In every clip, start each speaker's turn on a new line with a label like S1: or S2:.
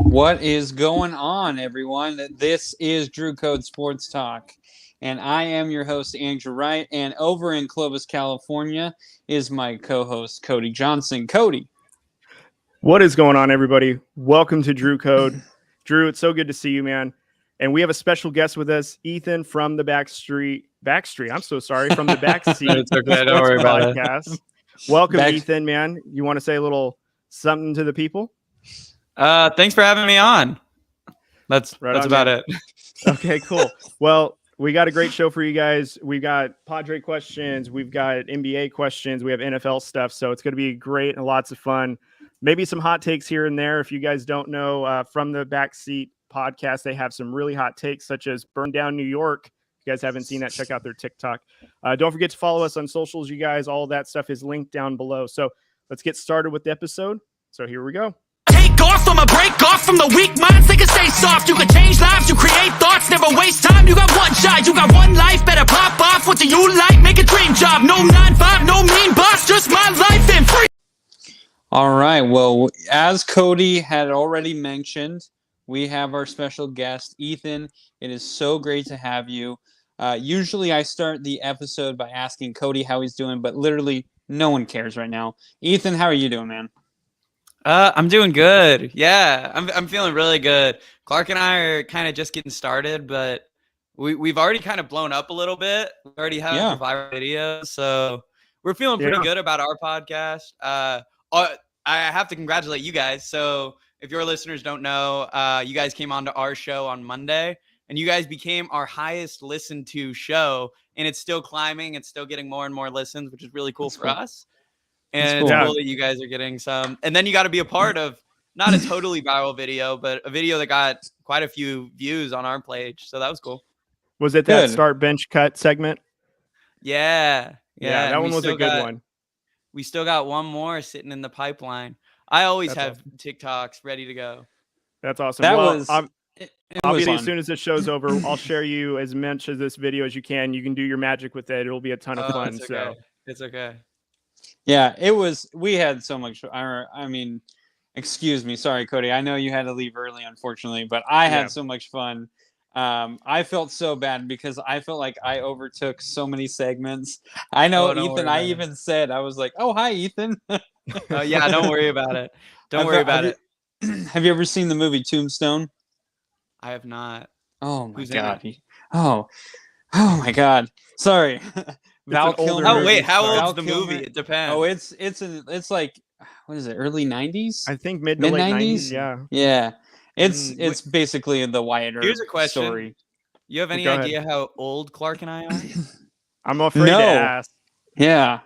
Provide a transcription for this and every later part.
S1: What is going on, everyone? This is Drew Code Sports Talk, and I am your host, Andrew Wright, and over in Clovis, California is my co-host, Cody Johnson. Cody.
S2: What is going on, everybody? Welcome to Drew Code. Drew, it's so good to see you, man. And we have a special guest with us, Ethan from the Backseat. I'm so sorry, from the Backseat.
S3: It's okay, don't worry about
S2: it. Welcome, Ethan, man. You want to say a little something to the people?
S3: Thanks for having me on. That's about it.
S2: Okay, cool. Well, we got a great show for you guys. We've got Padre questions. We've got NBA questions. We have NFL stuff. So it's going to be great and lots of fun. Maybe some hot takes here and there. If you guys don't know, from the Backseat podcast, they have some really hot takes, such as Burn Down New York. If you guys haven't seen that, check out their TikTok. Don't forget to follow us on socials, you guys. All that stuff is linked down below. So let's get started with the episode. So here we go.
S4: Take off, I'ma break off from the weak minds. They can stay soft. You can change lives, you create thoughts, never waste time. You got one shot, you got one life. Better pop off. What do you like? Make a dream job. No 9-5, no mean boss. Just my life and free.
S1: All right. Well, as Cody had already mentioned, we have our special guest, Ethan. It is so great to have you. Usually I start the episode by asking Cody how he's doing, but literally no one cares right now. Ethan, how are you doing, man?
S3: I'm doing good. Yeah, I'm feeling really good. Clark and I are kind of just getting started, but we've already kind of blown up a little bit. We already have a viral video, so we're feeling pretty good about our podcast. I have to congratulate you guys. So if your listeners don't know, you guys came on to our show on Monday, and you guys became our highest listened to show, and it's still climbing. It's still getting more and more listens, which is really cool for us. And it's cool that you guys are getting some. And then you got to be a part of not a totally viral video, but a video that got quite a few views on our page. So that was cool.
S2: Was it that start bench cut segment?
S3: Yeah.
S2: That one was a good one.
S3: We still got one more sitting in the pipeline. I always have TikToks ready to go.
S2: That's awesome.
S1: That
S2: obviously, as soon as this show's over, I'll share you as much of this video as you can. You can do your magic with it. It'll be a ton of fun.
S3: It's okay.
S1: Yeah, it was. We had so much. I mean, excuse me. Sorry, Cody. I know you had to leave early, unfortunately, but I had so much fun. I felt so bad because I felt like I overtook so many segments. I know, Ethan. I even said, I was like, "Oh, hi, Ethan."
S3: Yeah, don't worry about it. Don't worry about it.
S1: Have you ever seen the movie Tombstone?
S3: I have not.
S1: Oh my god. Oh my god. Sorry. Val Kilmer.
S3: Oh wait, how old's the movie? It depends.
S1: Oh, it's like, what is it? Early 90s?
S2: I think mid to late 90s.
S1: Yeah. It's basically the Wyatt Earp
S3: Here's a question.
S1: Story.
S3: You have any idea how old Clark and I are?
S2: I'm afraid to ask.
S1: Yeah.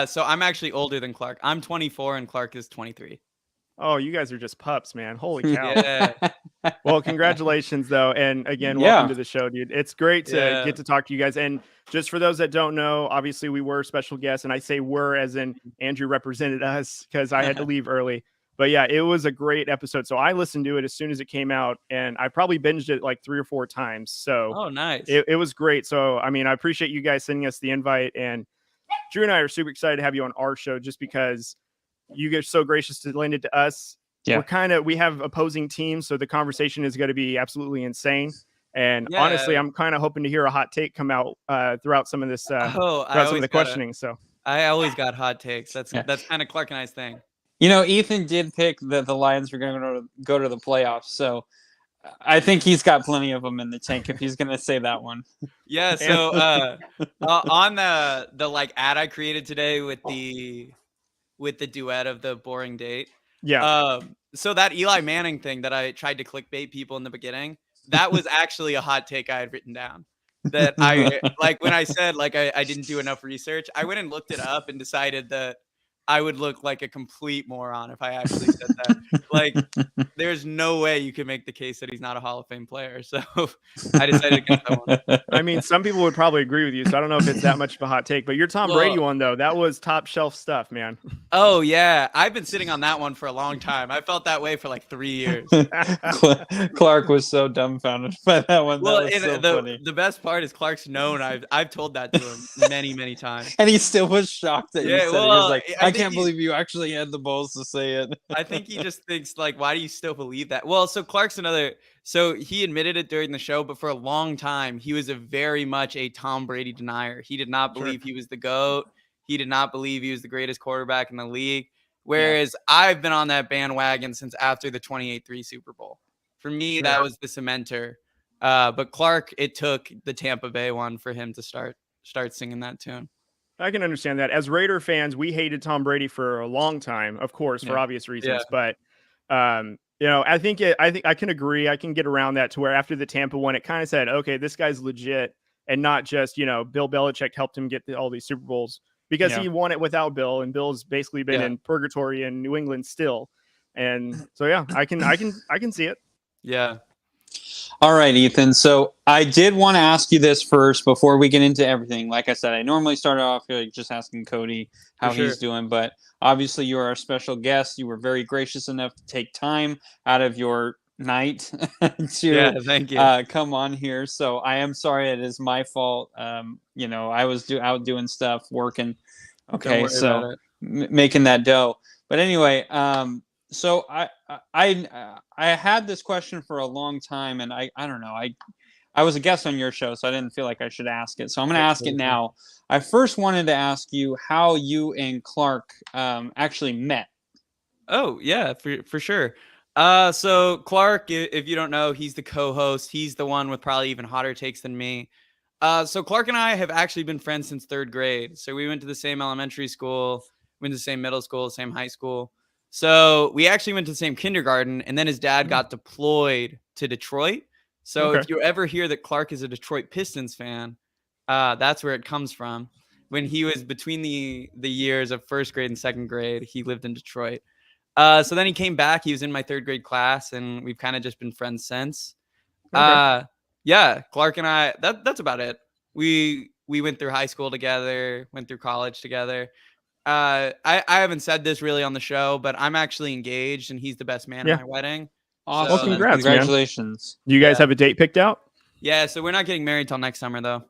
S3: So I'm actually older than Clark. I'm 24 and Clark is 23.
S2: Oh, you guys are just pups, man. Holy cow.
S3: Yeah.
S2: Well, congratulations, though. And again, welcome to the show, dude. It's great to get to talk to you guys. And just for those that don't know, obviously we were special guests. And I say were as in Andrew represented us because I had to leave early. But yeah, it was a great episode. So I listened to it as soon as it came out. And I probably binged it like 3 or 4 times. So
S3: nice.
S2: It was great. So, I mean, I appreciate you guys sending us the invite. And Drew and I are super excited to have you on our show just because you guys are so gracious to lend it to us. Yeah. We have opposing teams, so the conversation is going to be absolutely insane. And honestly, I'm kind of hoping to hear a hot take come out throughout some of this, throughout some of the questioning. So
S3: I always got hot takes. That's kind of Clark and I's thing.
S1: You know, Ethan did pick that the Lions were going to go to the playoffs, so I think he's got plenty of them in the tank if he's going to say that one.
S3: Yeah. So on the like ad I created today with the duet of the boring date.
S2: Yeah.
S3: So that Eli Manning thing that I tried to clickbait people in the beginning, that was actually a hot take I had written down. That I like when I said like I didn't do enough research, I went and looked it up and decided that I would look like a complete moron if I actually said that. Like, there's no way you could make the case that he's not a Hall of Fame player. So I decided against that one.
S2: I mean, some people would probably agree with you, so I don't know if it's that much of a hot take. But your Tom Brady one, though, that was top shelf stuff, man.
S3: Oh, yeah. I've been sitting on that one for a long time. I felt that way for like 3 years.
S1: Clark was so dumbfounded by that one.
S3: Well,
S1: that was so funny.
S3: The best part is Clark's known. I've told that to him many, many times.
S1: And he still was shocked that you said it. He was like, I can't believe you actually had the balls to say it.
S3: I think he just thinks like, why do you still believe that? Well, so Clark's another. So he admitted it during the show, but for a long time, he was very much a Tom Brady denier. He did not believe he was the GOAT. He did not believe he was the greatest quarterback in the league. Whereas I've been on that bandwagon since after the 28-3 Super Bowl. For me, that was the cementer. But Clark, it took the Tampa Bay one for him to start singing that tune.
S2: I can understand that. As Raider fans, we hated Tom Brady for a long time, of course, for obvious reasons. But I think I can agree. I can get around that to where after the Tampa one, it kind of said, okay, this guy's legit, and not just Bill Belichick helped him get all these Super Bowls because he won it without Bill, and Bill's basically been in purgatory in New England still. And so I can see it.
S3: Yeah.
S1: All right, Ethan. So I did want to ask you this first before we get into everything. Like I said, I normally start off just asking Cody how he's doing, but obviously you are our special guest. You were very gracious enough to take time out of your night to
S3: thank you.
S1: Come on here. So I am sorry. It is my fault. I was out doing stuff, working. Okay, so making that dough. But anyway, so I had this question for a long time, and I don't know. I was a guest on your show, so I didn't feel like I should ask it. So I'm going to ask it now. I first wanted to ask you how you and Clark actually met.
S3: Oh, yeah, for sure. So Clark, if you don't know, he's the co-host. He's the one with probably even hotter takes than me. So Clark and I have actually been friends since 3rd grade. So we went to the same elementary school, went to the same middle school, same high school. So we actually went to the same kindergarten, and then his dad got deployed to Detroit. So if you ever hear that Clark is a Detroit Pistons fan, that's where it comes from. When he was between the years of 1st grade and 2nd grade, he lived in Detroit. So then he came back. He was in my 3rd grade class, and we've kind of just been friends since. Clark and I, that's about it. We went through high school together, went through college together. I haven't said this really on the show, but I'm actually engaged, and he's the best man at my wedding.
S1: Awesome.
S2: Well, congrats,
S1: congratulations.
S2: Man. Do you guys have a date picked out?
S3: Yeah, so we're not getting married till next summer, though.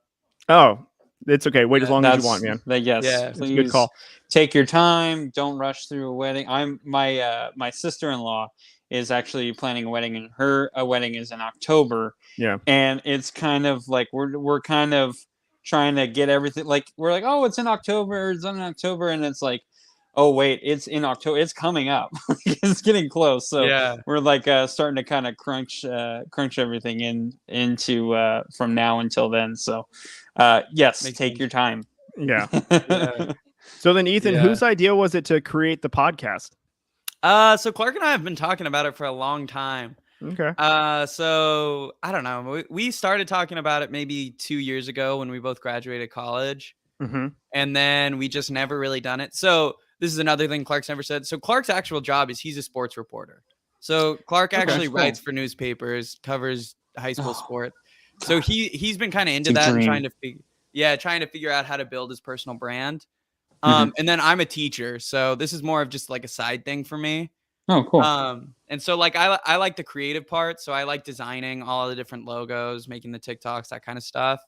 S2: Oh, it's okay. Wait as long as you want, man.
S1: Yes,
S2: please. Good call.
S1: Take your time. Don't rush through a wedding. My sister-in-law is actually planning a wedding, and her wedding is in October.
S2: Yeah,
S1: and it's kind of like we're kind of trying to get everything. Like we're like, oh, it's in October. And it's like, oh wait, it's in October. It's coming up. It's getting close. So we're like starting to kind of crunch everything into from now until then. So yes, take your time.
S2: Yeah. So then, Ethan, whose idea was it to create the podcast?
S3: So Clark and I have been talking about it for a long time.
S2: Okay.
S3: So I don't know. We started talking about it maybe 2 years ago when we both graduated college.
S2: Mm-hmm.
S3: And then we just never really done it. So this is another thing Clark's never said. So Clark's actual job is he's a sports reporter. So Clark actually writes for newspapers, covers high school sport. So he's been kind of into that and trying to figure out how to build his personal brand. And then I'm a teacher, so this is more of just like a side thing for me.
S1: Oh, cool.
S3: And so like I like the creative part, so I like designing all of the different logos, making the TikToks, that kind of stuff.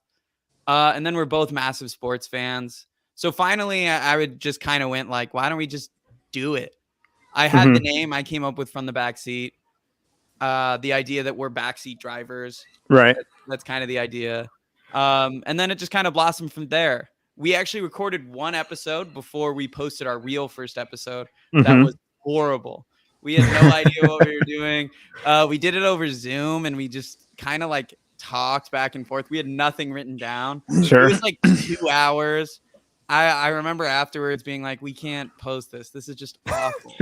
S3: And then we're both massive sports fans. So finally, I would just kind of went like, why don't we just do it? I had the name I came up with from the Backseat. The idea that we're backseat drivers.
S2: Right.
S3: That's kind of the idea. And then it just kind of blossomed from there. We actually recorded one episode before we posted our real first episode. That was horrible. We had no idea what we were doing. We did it over Zoom, and we just kind of like talked back and forth. We had nothing written down.
S2: Sure.
S3: It was like 2 hours. I remember afterwards being like, we can't post this. This is just awful.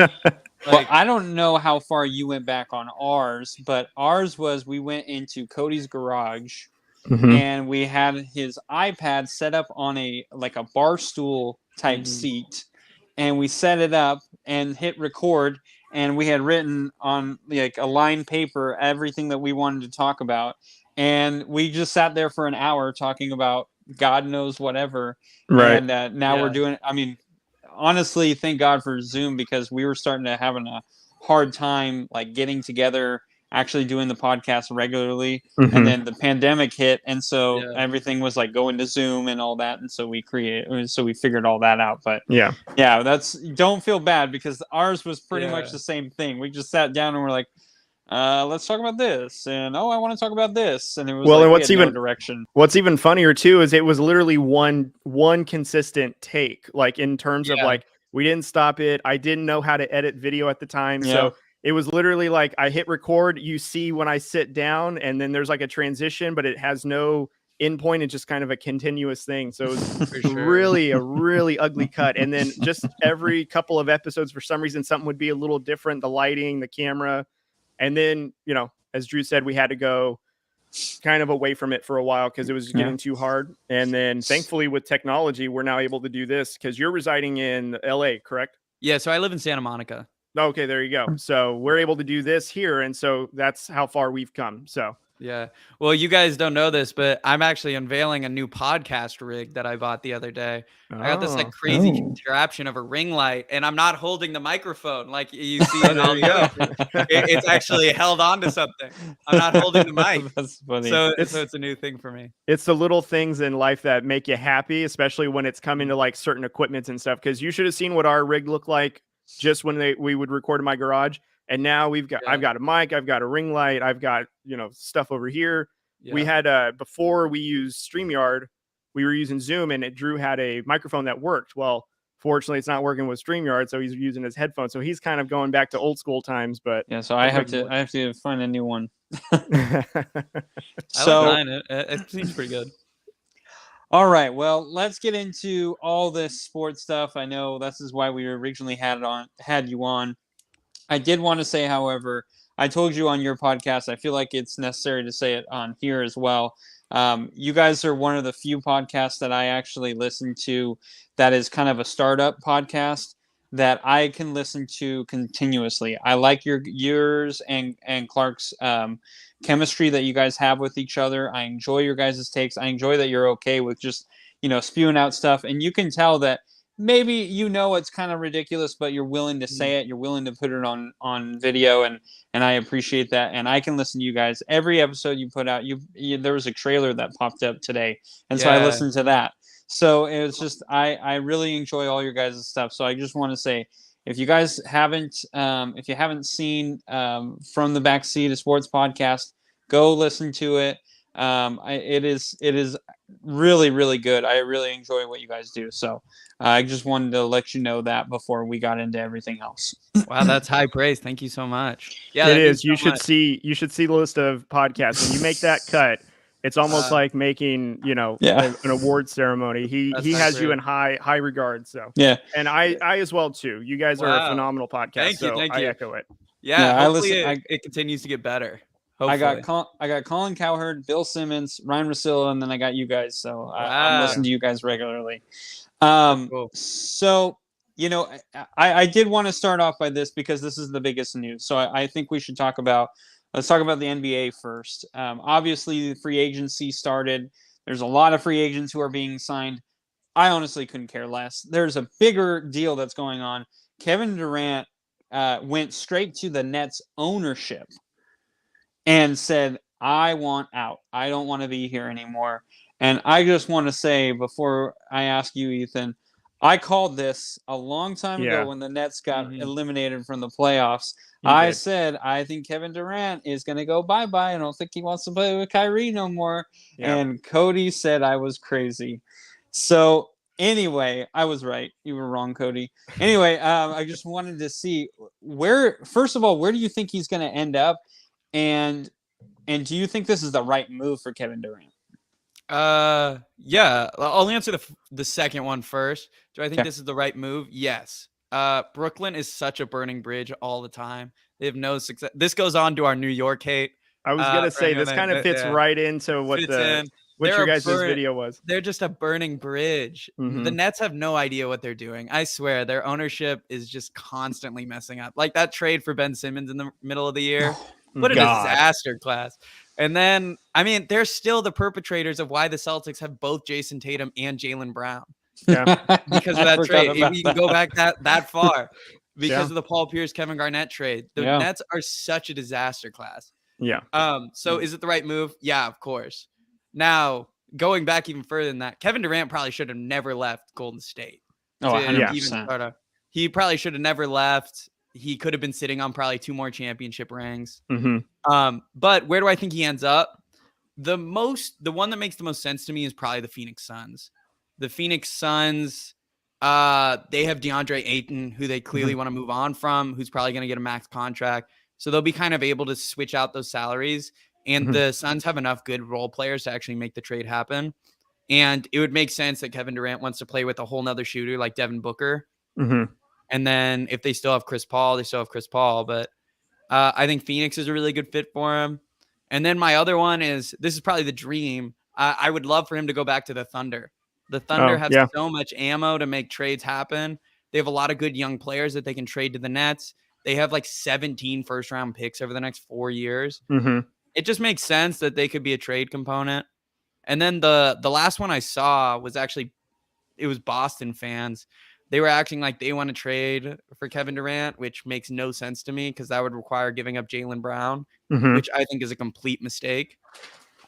S1: Well, I don't know how far you went back on ours, but ours was we went into Cody's garage and we had his iPad set up on a bar stool type seat, and we set it up and hit record, and we had written on like a line paper everything that we wanted to talk about, and we just sat there for an hour talking about God knows whatever.
S2: Right.
S1: And now we're doing, I mean, honestly, thank God for Zoom, because we were starting to having a hard time like getting together actually doing the podcast regularly. And then the pandemic hit, and so everything was like going to Zoom and all that, and so we figured all that out. But yeah, don't feel bad, because ours was pretty much the same thing. We just sat down and we're like, let's talk about this, and I want to talk about this, and it was
S2: and
S1: no direction.
S2: What's even funnier too is it was literally one consistent take, like in terms of like, we didn't stop it. I didn't know how to edit video at the time, so it was literally like I hit record, you see when I sit down, and then there's like a transition, but it has no end point. It's just kind of a continuous thing. So it was really a really ugly cut. And then just every couple of episodes, for some reason, something would be a little different, the lighting, the camera. And then, as Drew said, we had to go kind of away from it for a while because it was getting too hard. And then thankfully with technology, we're now able to do this, because you're residing in LA, correct?
S3: Yeah. So I live in Santa Monica.
S2: Okay, there you go. So we're able to do this here. And so that's how far we've come. So
S3: yeah. Well, you guys don't know this, but I'm actually unveiling a new podcast rig that I bought the other day. I got this like crazy contraption of a ring light, and I'm not holding the microphone like you see in all the it's actually held onto something. I'm not holding the mic.
S1: That's funny.
S3: So it's a new thing for me.
S2: It's the little things in life that make you happy, especially when it's coming to like certain equipments and stuff. Because you should have seen what our rig looked like just when we would record in my garage. And now I've got a mic, I've got a ring light, I've got, stuff over here. Yeah. We had before we used StreamYard, we were using Zoom, and Drew had a microphone that worked. Well, fortunately, it's not working with StreamYard, so he's using his headphones. So he's kind of going back to old school times. But
S1: yeah, so I have to find a new one.
S3: So it seems pretty good.
S1: All right, well, let's get into all this sports stuff. I know this is why we originally had you on. I did want to say, however, I told you on your podcast, I feel like it's necessary to say it on here as well. You guys are one of the few podcasts that I actually listen to that is kind of a startup podcast that I can listen to continuously. I like yours and Clark's chemistry that you guys have with each other. I enjoy your guys' takes. I enjoy that you're okay with just, spewing out stuff. And you can tell that maybe it's kind of ridiculous, but you're willing to say it. You're willing to put it on video, and I appreciate that. And I can listen to you guys every episode you put out. There was a trailer that popped up today, and so I listened to that. So it was just I really enjoy all your guys' stuff. So I just want to say, if you guys haven't seen From the Backseat, a sports podcast, go listen to it. It is really, really good. I really enjoy what you guys do. So I just wanted to let you know that before we got into everything else.
S3: Wow, that's high praise. Thank you so much.
S2: Yeah, it is. You should see the list of podcasts. When you make that cut, it's almost like making, an award ceremony. He has you in high regard. So yeah, and I as well too. You guys are a phenomenal podcast. Thank you. I echo it.
S3: Yeah, hopefully it continues to get better. Hopefully.
S1: I got Colin Cowherd, Bill Simmons, Ryan Russillo, and then I got you guys. So I'm listening to you guys regularly. Cool. So, I did want to start off by this because this is the biggest news. So I think we should let's talk about the NBA first. Obviously, the free agency started. There's a lot of free agents who are being signed. I honestly couldn't care less. There's a bigger deal that's going on. Kevin Durant went straight to the Nets ownership and said, I want out. I don't want to be here anymore. And I just want to say, before I ask you, Ethan, I called this a long time ago when the Nets got eliminated from the playoffs. I said, I think Kevin Durant is going to go bye-bye. I don't think he wants to play with Kyrie no more. Yeah. And Cody said I was crazy. So anyway, I was right. You were wrong, Cody. Anyway, I just wanted to see first of all, where do you think he's going to end up? And do you think this is the right move for Kevin Durant?
S3: Yeah, I'll answer the second one first. Do I think this is the right move? Yes. Brooklyn is such a burning bridge all the time. They have no success. This goes on to our New York hate.
S2: I was gonna say this kind of fits right into what your guys' video was.
S3: They're just a burning bridge. Mm-hmm. The Nets have no idea what they're doing. I swear, their ownership is just constantly messing up. Like that trade for Ben Simmons in the middle of the year. What a disaster class. And then, they're still the perpetrators of why the Celtics have both Jason Tatum and Jaylen Brown. Yeah. Because of that trade. You can go back that far. Because of the Paul Pierce, Kevin Garnett trade. The Nets are such a disaster class.
S2: Yeah.
S3: So is it the right move? Yeah, of course. Now, going back even further than that, Kevin Durant probably should have never left Golden State.
S1: Oh, 100%.
S3: Even start he probably should have never left. He could have been sitting on probably 2 more championship rings. But where do I think he ends up? The one that makes the most sense to me is probably the Phoenix Suns. The Phoenix Suns, they have DeAndre Ayton, who they clearly want to move on from, who's probably going to get a max contract. So they'll be kind of able to switch out those salaries. And the Suns have enough good role players to actually make the trade happen. And it would make sense that Kevin Durant wants to play with a whole nother shooter like Devin Booker. And then if they still have Chris Paul, they still have Chris Paul. But I think Phoenix is a really good fit for him. And then my other one is, this is probably the dream. I would love for him to go back to the Thunder. The Thunder have so much ammo to make trades happen. They have a lot of good young players that they can trade to the Nets. They have like 17 first-round picks over the next 4 years. It just makes sense that they could be a trade component. And then the last one I saw was actually, it was Boston fans. They were acting like they want to trade for Kevin Durant, which makes no sense to me because that would require giving up Jaylen Brown, which I think is a complete mistake.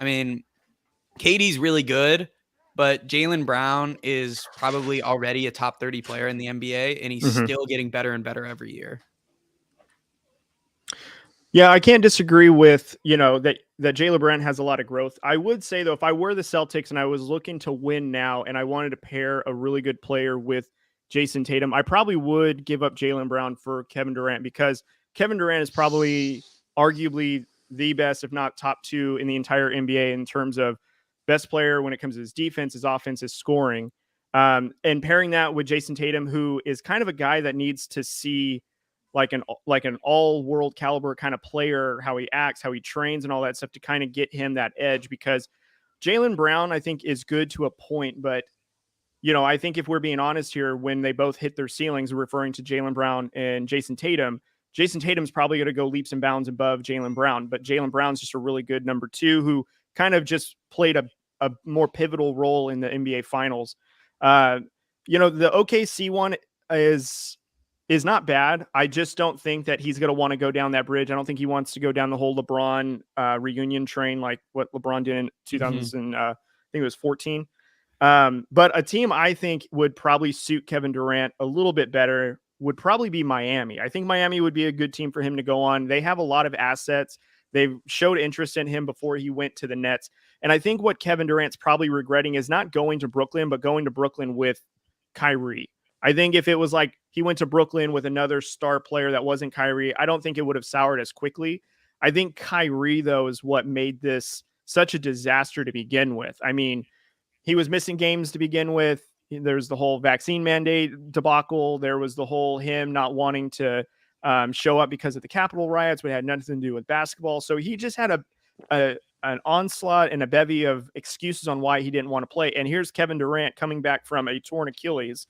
S3: I mean, KD's really good, but Jaylen Brown is probably already a top 30 player in the NBA, and he's still getting better and better every year.
S2: Yeah, I can't disagree with, that Jaylen Brown has a lot of growth. I would say, though, if I were the Celtics and I was looking to win now and I wanted to pair a really good player with Jason Tatum, I probably would give up Jaylen Brown for Kevin Durant, because Kevin Durant is probably arguably the best, if not top 2 in the entire NBA in terms of best player when it comes to his defense, his offense, his scoring. And pairing that with Jason Tatum, who is kind of a guy that needs to see like an all-world caliber kind of player, how he acts, how he trains and all that stuff to kind of get him that edge, because Jaylen Brown, I think, is good to a point, but I think if we're being honest here, when they both hit their ceilings, referring to Jaylen Brown and Jason Tatum's probably going to go leaps and bounds above Jaylen Brown, but Jaylen Brown's just a really good number 2 who kind of just played a more pivotal role in the NBA Finals. The OKC one is not bad. I just don't think that he's going to want to go down that bridge. I don't think he wants to go down the whole LeBron reunion train like what LeBron did in 2000. I think it was 14. But a team I think would probably suit Kevin Durant a little bit better would probably be Miami. I think Miami would be a good team for him to go on. They have a lot of assets. They've showed interest in him before he went to the Nets. And I think what Kevin Durant's probably regretting is not going to Brooklyn, but going to Brooklyn with Kyrie. I think if it was like he went to Brooklyn with another star player that wasn't Kyrie, I don't think it would have soured as quickly. I think Kyrie, though, is what made this such a disaster to begin with. I mean, he was missing games to begin with. There's the whole vaccine mandate debacle. There was the whole him not wanting to show up because of the Capitol riots, but it had nothing to do with basketball. So he just had an onslaught and a bevy of excuses on why he didn't want to play. And here's Kevin Durant coming back from a torn Achilles.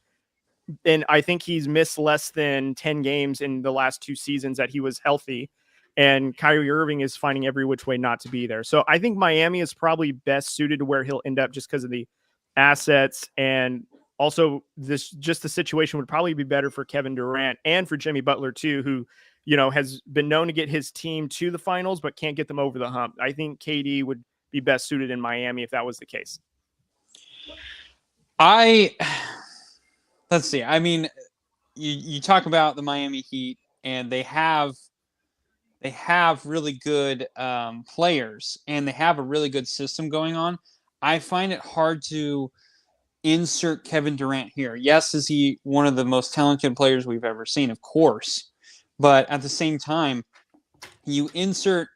S2: And I think he's missed less than 10 games in the last 2 seasons that he was healthy. And Kyrie Irving is finding every which way not to be there. So I think Miami is probably best suited to where he'll end up just because of the assets. And also the situation would probably be better for Kevin Durant and for Jimmy Butler too, who, has been known to get his team to the finals, but can't get them over the hump. I think KD would be best suited in Miami if that was the case.
S1: Let's see. I mean, you talk about the Miami Heat, and they have really good players, and they have a really good system going on. I find it hard to insert Kevin Durant here. Yes, is he one of the most talented players we've ever seen? Of course. But at the same time, you insert,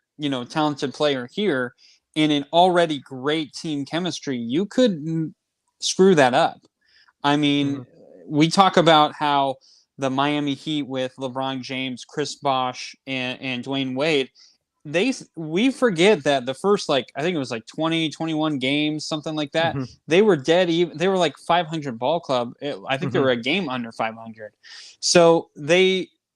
S1: talented player here in an already great team chemistry, you could screw that up. I mean, we talk about how the Miami Heat with LeBron James, Chris Bosh, and Dwayne Wade, we forget that the first, I think it was 20, 21 games, something like that. They were dead even. They were like 500 ball club. I think they were a game under 500. So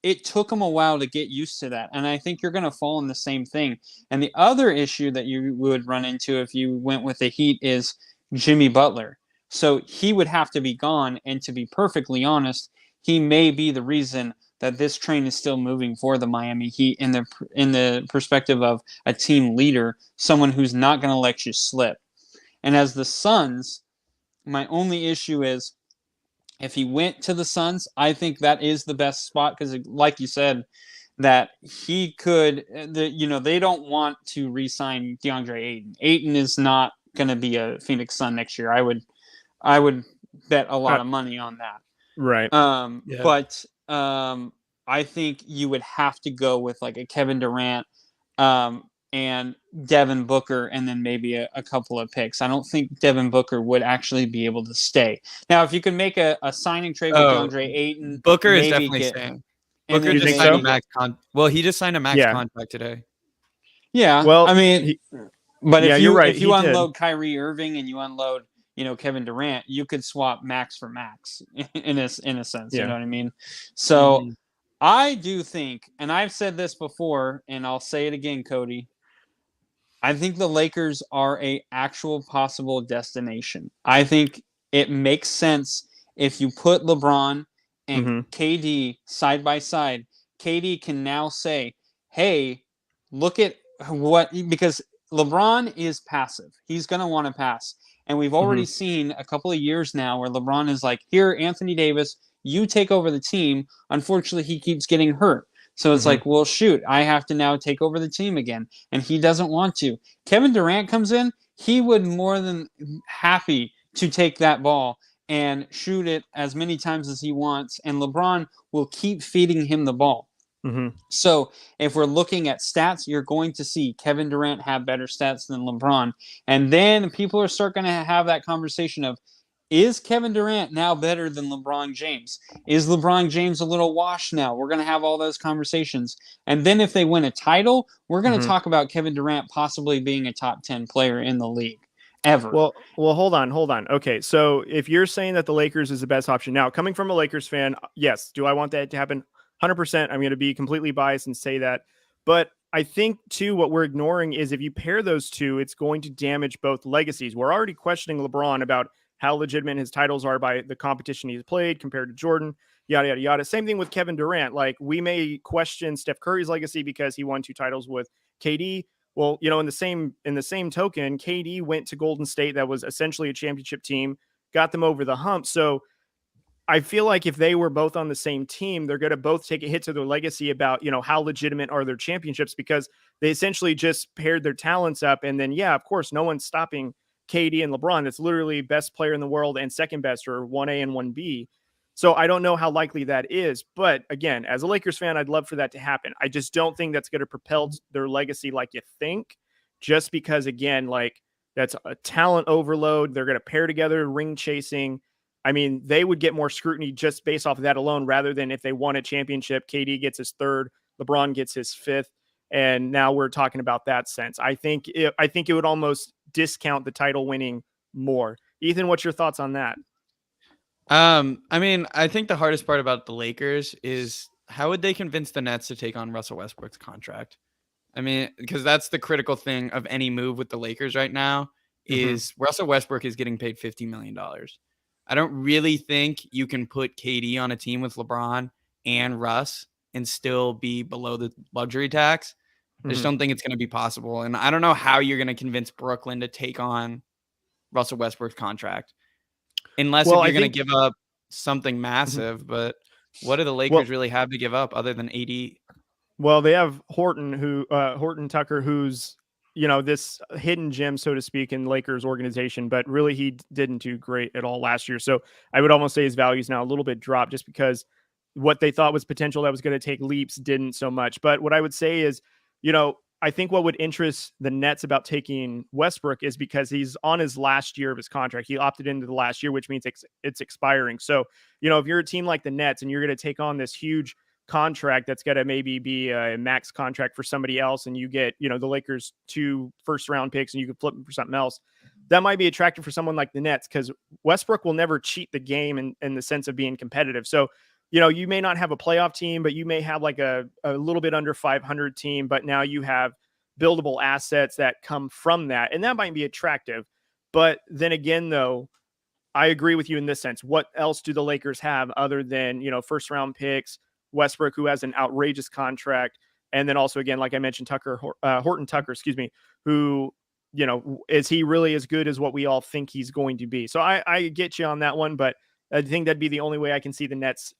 S1: it took them a while to get used to that. And I think you're going to fall in the same thing. And the other issue that you would run into if you went with the Heat is Jimmy Butler. So he would have to be gone. And to be perfectly honest, he may be the reason that this train is still moving for the Miami Heat in the perspective of a team leader, someone who's not going to let you slip. And as the Suns, my only issue is if he went to the Suns, I think that is the best spot because, like you said, that he could, they don't want to re-sign DeAndre Ayton. Ayton is not going to be a Phoenix Sun next year. I would bet a lot of money on that.
S2: Right.
S1: But I think you would have to go with like a Kevin Durant and Devin Booker and then maybe a couple of picks. I don't think Devin Booker would actually be able to stay. Now, if you can make a signing trade with DeAndre Ayton,
S3: Booker is definitely staying. Booker just signed a max he just signed a max contract today.
S1: Yeah.
S2: Well,
S1: I mean, but if
S2: you're right.
S1: If you unload Kyrie Irving and you unload Kevin Durant, you could swap max for max in a sense. You know what I mean? So I do think, and I've said this before, and I'll say it again, Cody, I think the Lakers are a actual possible destination. I think it makes sense if you put LeBron and KD side by side. KD can now say, hey, look at because LeBron is passive. He's going to want to pass. And we've already seen a couple of years now where LeBron is like, here, Anthony Davis, you take over the team. Unfortunately, he keeps getting hurt. So it's like, well, shoot, I have to now take over the team again. And he doesn't want to. Kevin Durant comes in. He would more than happy to take that ball and shoot it as many times as he wants. And LeBron will keep feeding him the ball. So if we're looking at stats, you're going to see Kevin Durant have better stats than LeBron. And then people are starting to have that conversation of, is Kevin Durant now better than LeBron James? Is LeBron James a little washed now? We're going to have all those conversations. And then if they win a title, we're going to talk about Kevin Durant possibly being a top 10 player in the league ever.
S2: Well, hold on. Okay, so if you're saying that the Lakers is the best option, now coming from a Lakers fan, yes, do I want that to happen? 100%. I'm going to be completely biased and say that. But I think, too, what we're ignoring is if you pair those two, it's going to damage both legacies. We're already questioning LeBron about how legitimate his titles are by the competition he's played compared to Jordan, yada, yada, yada. Same thing with Kevin Durant. Like, we may question Steph Curry's legacy because he won 2 titles with KD. Well, in the same token, KD went to Golden State that was essentially a championship team, got them over the hump. So I feel like if they were both on the same team, they're going to both take a hit to their legacy about, how legitimate are their championships, because they essentially just paired their talents up. And then, yeah, of course, no one's stopping KD and LeBron. It's literally best player in the world and second best, or 1A and 1B. So I don't know how likely that is. But again, as a Lakers fan, I'd love for that to happen. I just don't think that's going to propel their legacy like you think, just because, again, like, that's a talent overload. They're going to pair together, ring chasing. I mean, they would get more scrutiny just based off of that alone, rather than if they won a championship, KD gets his 3rd, LeBron gets his 5th. And now we're talking about that sense. I think it would almost discount the title winning more. Ethan, what's your thoughts on that?
S3: I mean, I think the hardest part about the Lakers is how would they convince the Nets to take on Russell Westbrook's contract? I mean, because that's the critical thing of any move with the Lakers right now is Russell Westbrook is getting paid $50 million. I don't really think you can put KD on a team with LeBron and Russ and still be below the luxury tax. I just don't think it's going to be possible. And I don't know how you're going to convince Brooklyn to take on Russell Westbrook's contract. Unless if you're going to give up something massive. But what do the Lakers really have to give up other than AD?
S2: Well, they have Horton Tucker, who's, this hidden gem, so to speak, in Lakers organization, but really he didn't do great at all last year. So I would almost say his value is now a little bit dropped, just because what they thought was potential that was going to take leaps didn't so much. But what I would say is, I think what would interest the Nets about taking Westbrook is because he's on his last year of his contract. He opted into the last year, which means it's expiring. So, if you're a team like the Nets and you're going to take on this huge contract that's going to maybe be a max contract for somebody else, and you get, the Lakers 2 first-round picks and you could flip them for something else, that might be attractive for someone like the Nets, because Westbrook will never cheat the game in the sense of being competitive. So, you may not have a playoff team, but you may have like a little bit under 500 team, but now you have buildable assets that come from that. And that might be attractive. But then again, though, I agree with you in this sense. What else do the Lakers have other than, first round picks, Westbrook, who has an outrageous contract. And then also, again, like I mentioned, Horton Tucker, who, is he really as good as what we all think he's going to be? So I get you on that one, but I think that'd be the only way I can see the Nets,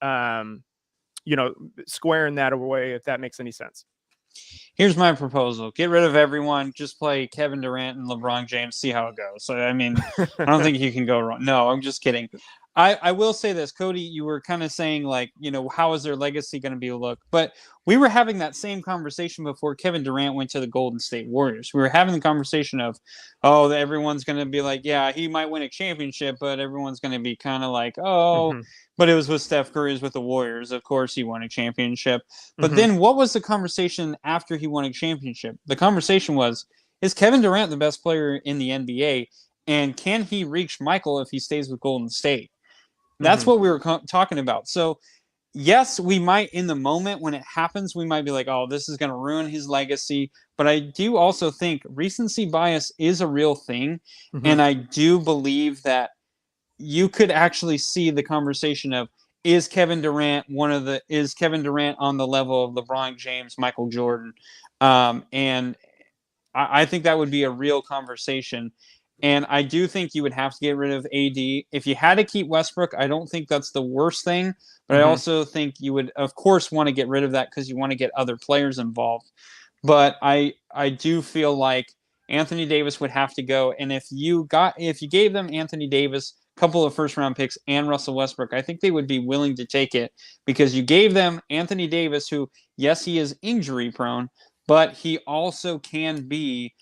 S2: squaring that away, if that makes any sense.
S1: Here's my proposal. Get rid of everyone. Just play Kevin Durant and LeBron James. See how it goes. So, I mean, I don't think you can go wrong. No, I'm just kidding. I will say this, Cody, you were kind of saying like, how is their legacy going to be look? But we were having that same conversation before Kevin Durant went to the Golden State Warriors. We were having the conversation of, everyone's going to be like, yeah, he might win a championship, but everyone's going to be kind of like, but it was with Steph Curry, with the Warriors. Of course, he won a championship. But then what was the conversation after he won a championship? The conversation was, is Kevin Durant the best player in the NBA? And can he reach Michael if he stays with Golden State? That's what we were talking about. So, yes, we might, in the moment when it happens, we might be like, oh, this is going to ruin his legacy. But I do also think recency bias is a real thing. And I do believe that you could actually see the conversation of, is Kevin Durant on the level of LeBron James, Michael Jordan? And I think that would be a real conversation. And I do think you would have to get rid of AD. If you had to keep Westbrook, I don't think that's the worst thing. But I also think you would, of course, want to get rid of that because you want to get other players involved. But I do feel like Anthony Davis would have to go. And if you gave them Anthony Davis, a couple of first-round picks, and Russell Westbrook, I think they would be willing to take it because you gave them Anthony Davis, who, yes, he is injury-prone, but he also can be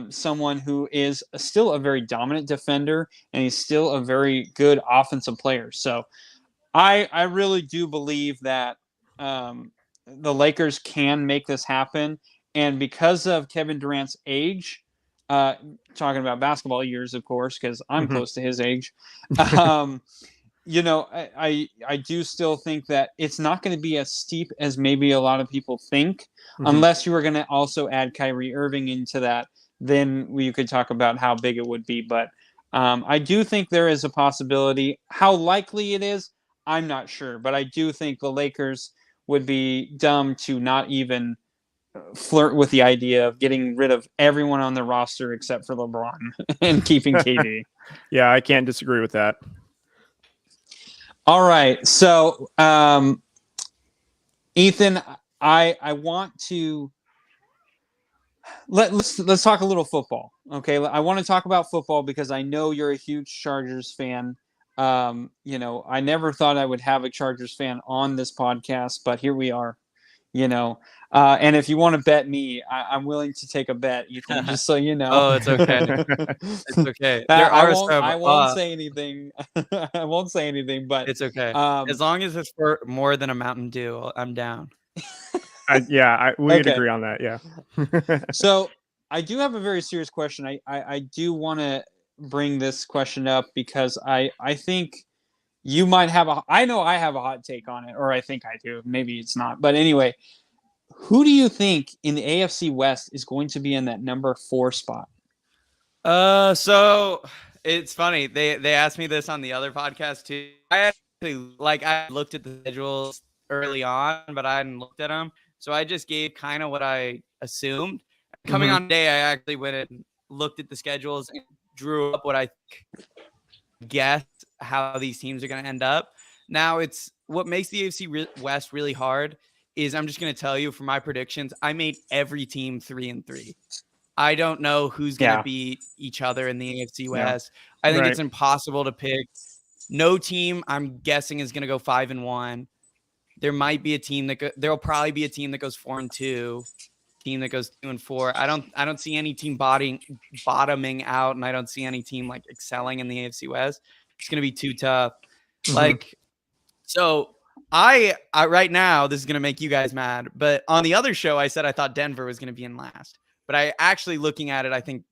S1: someone who is still a very dominant defender, and he's still a very good offensive player. So I really do believe that the Lakers can make this happen. And because of Kevin Durant's age, talking about basketball years, of course, because I'm close to his age, I do still think that it's not going to be as steep as maybe a lot of people think, unless you were going to also add Kyrie Irving into that. Then we could talk about how big it would be. But I do think there is a possibility. How likely it is, I'm not sure. But I do think the Lakers would be dumb to not even flirt with the idea of getting rid of everyone on the roster except for LeBron and keeping KD.
S2: Yeah, I can't disagree with that.
S1: All right. So, Ethan, I want to let's talk a little football. Okay. I want to talk about football because I know you're a huge Chargers fan. I never thought I would have a Chargers fan on this podcast, but here we are. And if you want to bet me, I'm willing to take a bet, Ethan, just so you know.
S3: Oh, it's okay. It's okay.
S1: I won't say anything. I won't say anything, but
S3: it's okay. As long as it's for more than a Mountain Dew, I'm down.
S2: We could agree on that. Yeah.
S1: So I do have a very serious question. I do want to bring this question up because I think you might have I know I have a hot take on it, or I think I do. Maybe it's not. But anyway, who do you think in the AFC West is going to be in that number 4 spot?
S3: So it's funny. They asked me this on the other podcast too. I looked at the schedules early on, but I hadn't looked at them. So I just gave kind of what I assumed. Coming on today, I actually went and looked at the schedules and drew up what I guessed how these teams are going to end up. Now, it's what makes the AFC West really hard is I'm just going to tell you for my predictions, I made every team 3-3. I don't know who's going to beat each other in the AFC West. Yeah. I think it's impossible to pick. No team, I'm guessing, is going to go 5-1. There might be a team there'll probably be a team that goes 4-2, team that goes 2-4. I don't see any team bottoming out, and I don't see any team like excelling in the AFC West. It's going to be too tough. So I right now, this is going to make you guys mad, but on the other show, I said I thought Denver was going to be in last, but I actually looking at it, I think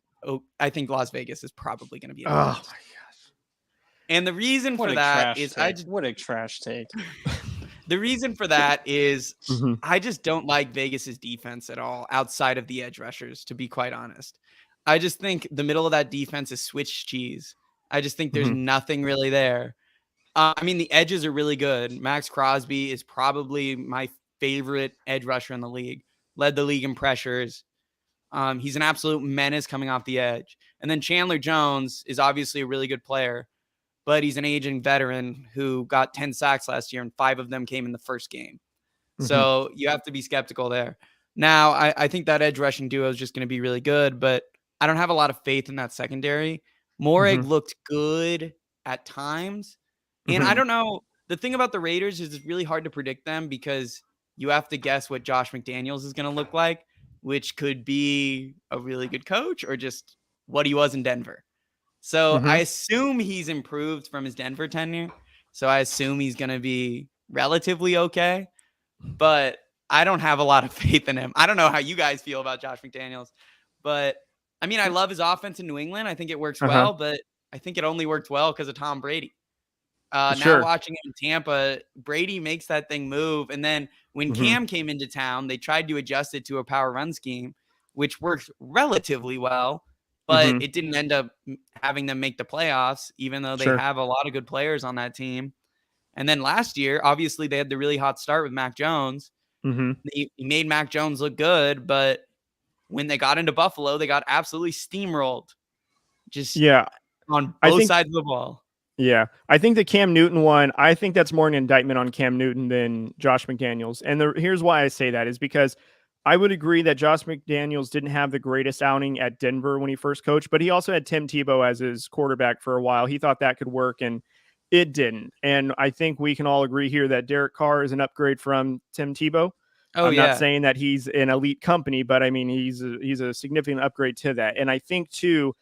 S3: Las Vegas is probably going to be in last. Oh my gosh. And the reason for that is
S1: what a trash take.
S3: The reason for that is I just don't like Vegas's defense at all outside of the edge rushers, to be quite honest. I just think the middle of that defense is switch cheese. I just think there's nothing really there. I mean, the edges are really good. Max Crosby is probably my favorite edge rusher in the league. Led the league in pressures. He's an absolute menace coming off the edge. And then Chandler Jones is obviously a really good player, but he's an aging veteran who got 10 sacks last year, and 5 of them came in the first game. So you have to be skeptical there. Now, I think that edge rushing duo is just going to be really good, but I don't have a lot of faith in that secondary. Moreg looked good at times. And I don't know. The thing about the Raiders is it's really hard to predict them because you have to guess what Josh McDaniels is going to look like, which could be a really good coach or just what he was in Denver. So I assume he's improved from his Denver tenure. So I assume he's going to be relatively okay. But I don't have a lot of faith in him. I don't know how you guys feel about Josh McDaniels. But, I mean, I love his offense in New England. I think it works well. But I think it only worked well because of Tom Brady. Now watching him in Tampa, Brady makes that thing move. And then when Cam came into town, they tried to adjust it to a power run scheme, which worked relatively well. But it didn't end up having them make the playoffs, even though they have a lot of good players on that team. And then last year, obviously, they had the really hot start with Mac Jones. He made Mac Jones look good, but when they got into Buffalo, they got absolutely steamrolled. Just on both sides of the ball.
S2: Yeah, I think the Cam Newton one, I think that's more an indictment on Cam Newton than Josh McDaniels. And here's why I say that is because I would agree that Josh McDaniels didn't have the greatest outing at Denver when he first coached, but he also had Tim Tebow as his quarterback for a while. He thought that could work, and it didn't. And I think we can all agree here that Derek Carr is an upgrade from Tim Tebow. I'm not saying that he's an elite company, but I mean, he's a significant upgrade to that. And I think too,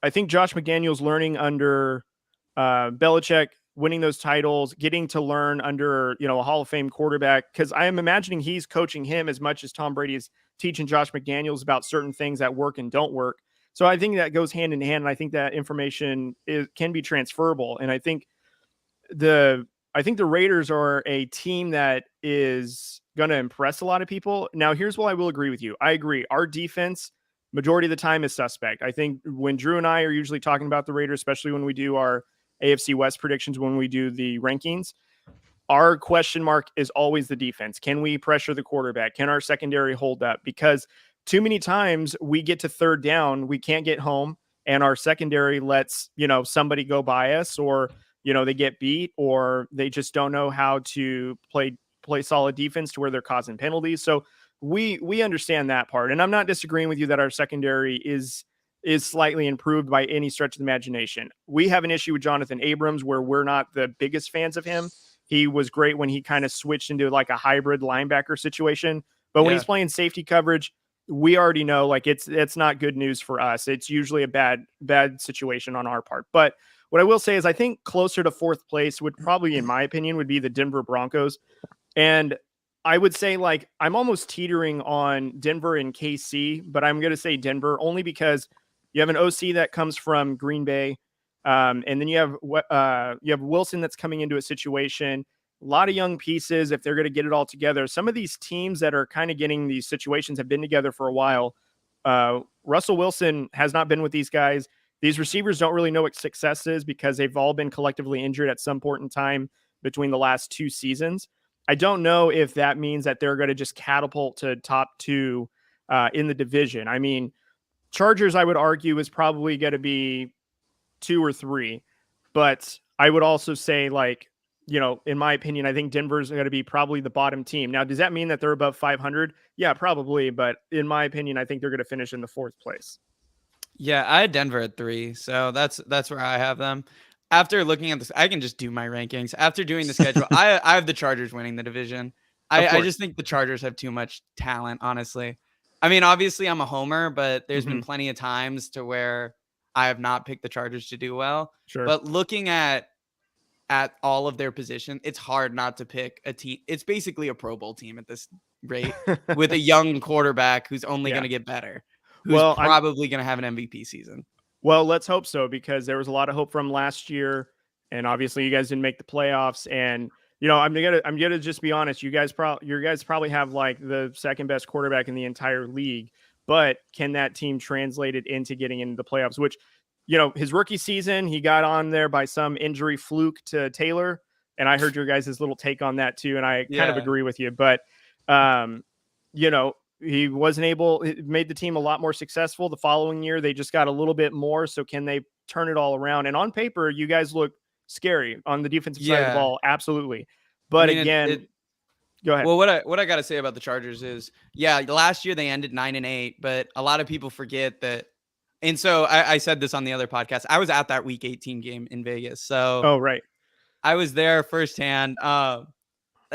S2: I think Josh McDaniels learning under Belichick, winning those titles, getting to learn under, a Hall of Fame quarterback, because I am imagining he's coaching him as much as Tom Brady is teaching Josh McDaniels about certain things that work and don't work. So I think that goes hand in hand, and I think that information can be transferable. And I think the Raiders are a team that is going to impress a lot of people. Now, here's what I will agree with you. I agree. Our defense, majority of the time, is suspect. I think when Drew and I are usually talking about the Raiders, especially when we do our AFC West predictions, when we do the rankings, our question mark is always the defense. Can we pressure the quarterback? Can our secondary hold up? Because too many times we get to third down, we can't get home, and our secondary lets, somebody go by us, or, they get beat, or they just don't know how to play solid defense to where they're causing penalties. So we understand that part. And I'm not disagreeing with you that our secondary is slightly improved by any stretch of the imagination. We have an issue with Jonathan Abrams where we're not the biggest fans of him. He was great when he kind of switched into like a hybrid linebacker situation. But when he's playing safety coverage, we already know like it's not good news for us. It's usually a bad situation on our part. But what I will say is I think closer to fourth place would probably, in my opinion, would be the Denver Broncos. And I would say like I'm almost teetering on Denver and KC, but I'm going to say Denver only because you have an OC that comes from Green Bay. And then you have Wilson that's coming into a situation. A lot of young pieces if they're going to get it all together. Some of these teams that are kind of getting these situations have been together for a while. Russell Wilson has not been with these guys. These receivers don't really know what success is because they've all been collectively injured at some point in time between the last 2 seasons. I don't know if that means that they're going to just catapult to top 2 in the division. I mean, Chargers, I would argue, is probably going to be 2 or 3. But I would also say, like, in my opinion, I think Denver's going to be probably the bottom team. Now, does that mean that they're above 500? Yeah, probably. But in my opinion, I think they're going to finish in the 4th place.
S3: Yeah, I had Denver at 3. So that's where I have them. After looking at this, I can just do my rankings. After doing the schedule, I have the Chargers winning the division. I just think the Chargers have too much talent, honestly. I mean, obviously, I'm a homer, but there's been plenty of times to where I have not picked the Chargers to do well.
S2: Sure.
S3: But looking at all of their position, it's hard not to pick a team. It's basically a Pro Bowl team at this rate with a young quarterback who's only going to get better, who's probably going to have an MVP season.
S2: Well, let's hope so, because there was a lot of hope from last year, and obviously you guys didn't make the playoffs. And I'm gonna just be honest. You guys probably have like the second best quarterback in the entire league, but can that team translate it into getting into the playoffs? Which his rookie season, he got on there by some injury fluke to Taylor. And I heard your guys' little take on that too. And I kind of agree with you, but, he wasn't able, it made the team a lot more successful the following year. They just got a little bit more. So can they turn it all around? And on paper, you guys look scary on the defensive side of the ball. Absolutely. But go ahead.
S3: Well, what I got to say about the Chargers is, last year they ended 9-8, but a lot of people forget that. And so I said this on the other podcast. I was at that Week 18 game in Vegas. So
S2: right.
S3: I was there firsthand.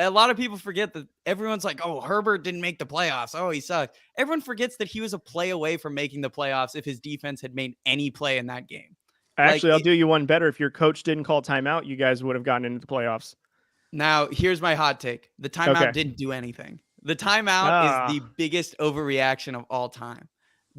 S3: A lot of people forget that everyone's like, oh, Herbert didn't make the playoffs. Oh, he sucked. Everyone forgets that he was a play away from making the playoffs if his defense had made any play in that game.
S2: Actually, I'll do you one better. If your coach didn't call timeout, you guys would have gotten into the playoffs.
S3: Now, here's my hot take. The timeout didn't do anything. The timeout is the biggest overreaction of all time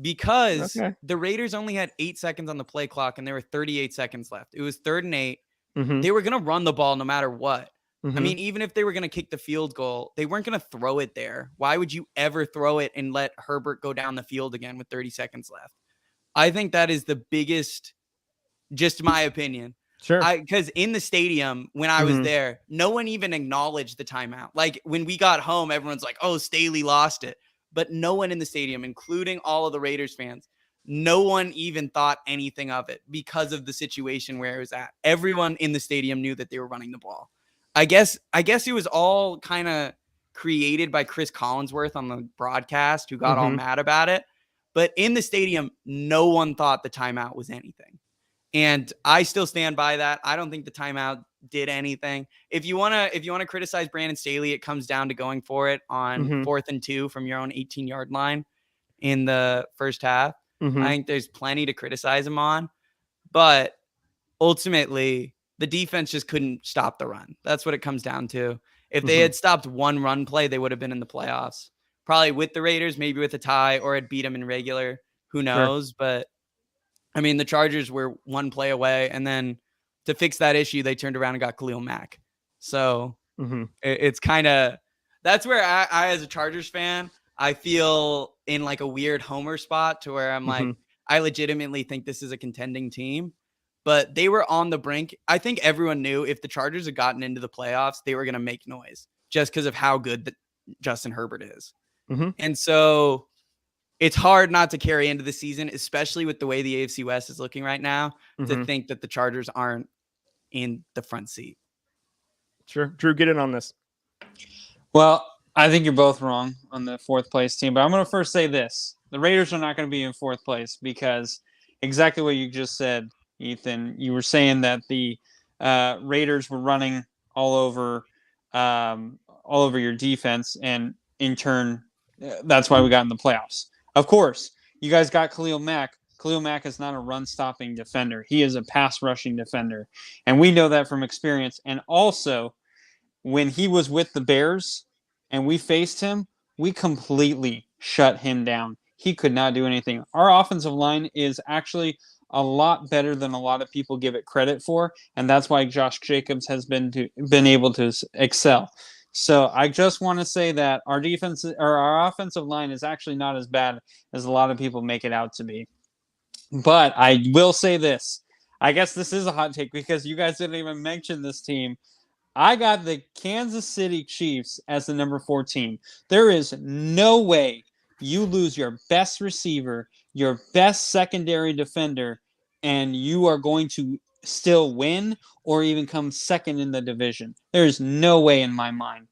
S3: because the Raiders only had 8 seconds on the play clock and there were 38 seconds left. It was 3rd and 8.
S2: Mm-hmm.
S3: They were going to run the ball no matter what.
S2: Mm-hmm.
S3: I mean, even if they were going to kick the field goal, they weren't going to throw it there. Why would you ever throw it and let Herbert go down the field again with 30 seconds left? I think that is the biggest, just my opinion.
S2: Sure.
S3: Because in the stadium, when I was there, no one even acknowledged the timeout. Like when we got home, everyone's like, oh, Staley lost it. But no one in the stadium, including all of the Raiders fans, no one even thought anything of it because of the situation where it was at. Everyone in the stadium knew that they were running the ball. I guess it was all kind of created by Chris Collinsworth on the broadcast who got all mad about it. But in the stadium, no one thought the timeout was anything. And I still stand by that. I don't think the timeout did anything. If you want to criticize Brandon Staley, it comes down to going for it on 4th and 2 from your own 18-yard line in the first half. I think there's plenty to criticize him on. But ultimately, the defense just couldn't stop the run. That's what it comes down to. If they had stopped one run play, they would have been in the playoffs. Probably with the Raiders, maybe with a tie, or had beat them in regular. Who knows? Sure. But, I mean, the Chargers were one play away. And then to fix that issue, they turned around and got Khalil Mack. So it's kind of – that's where I, as a Chargers fan, I feel in like a weird homer spot to where I'm like, I legitimately think this is a contending team. But they were on the brink. I think everyone knew if the Chargers had gotten into the playoffs, they were going to make noise just because of how good Justin Herbert is. And so it's hard not to carry into the season, especially with the way the AFC West is looking right now, to think that the Chargers aren't in the front seat.
S2: Sure. Drew, get in on this.
S1: Well, I think you're both wrong on the 4th place team, but I'm going to first say this. The Raiders are not going to be in 4th place because exactly what you just said, Ethan. You were saying that the Raiders were running all over your defense, and in turn, that's why we got in the playoffs. Of course, you guys got Khalil Mack. Khalil Mack is not a run-stopping defender. He is a pass-rushing defender, and we know that from experience. And also, when he was with the Bears and we faced him, we completely shut him down. He could not do anything. Our offensive line is actually a lot better than a lot of people give it credit for, and that's why Josh Jacobs has been able to excel. So I just want to say that our offensive line is actually not as bad as a lot of people make it out to be. But I will say this. I guess this is a hot take because you guys didn't even mention this team. I got the Kansas City Chiefs as the number 4 team. There is no way you lose your best receiver, your best secondary defender, and you are going to still win or even come second in the division. There is no way in my mind.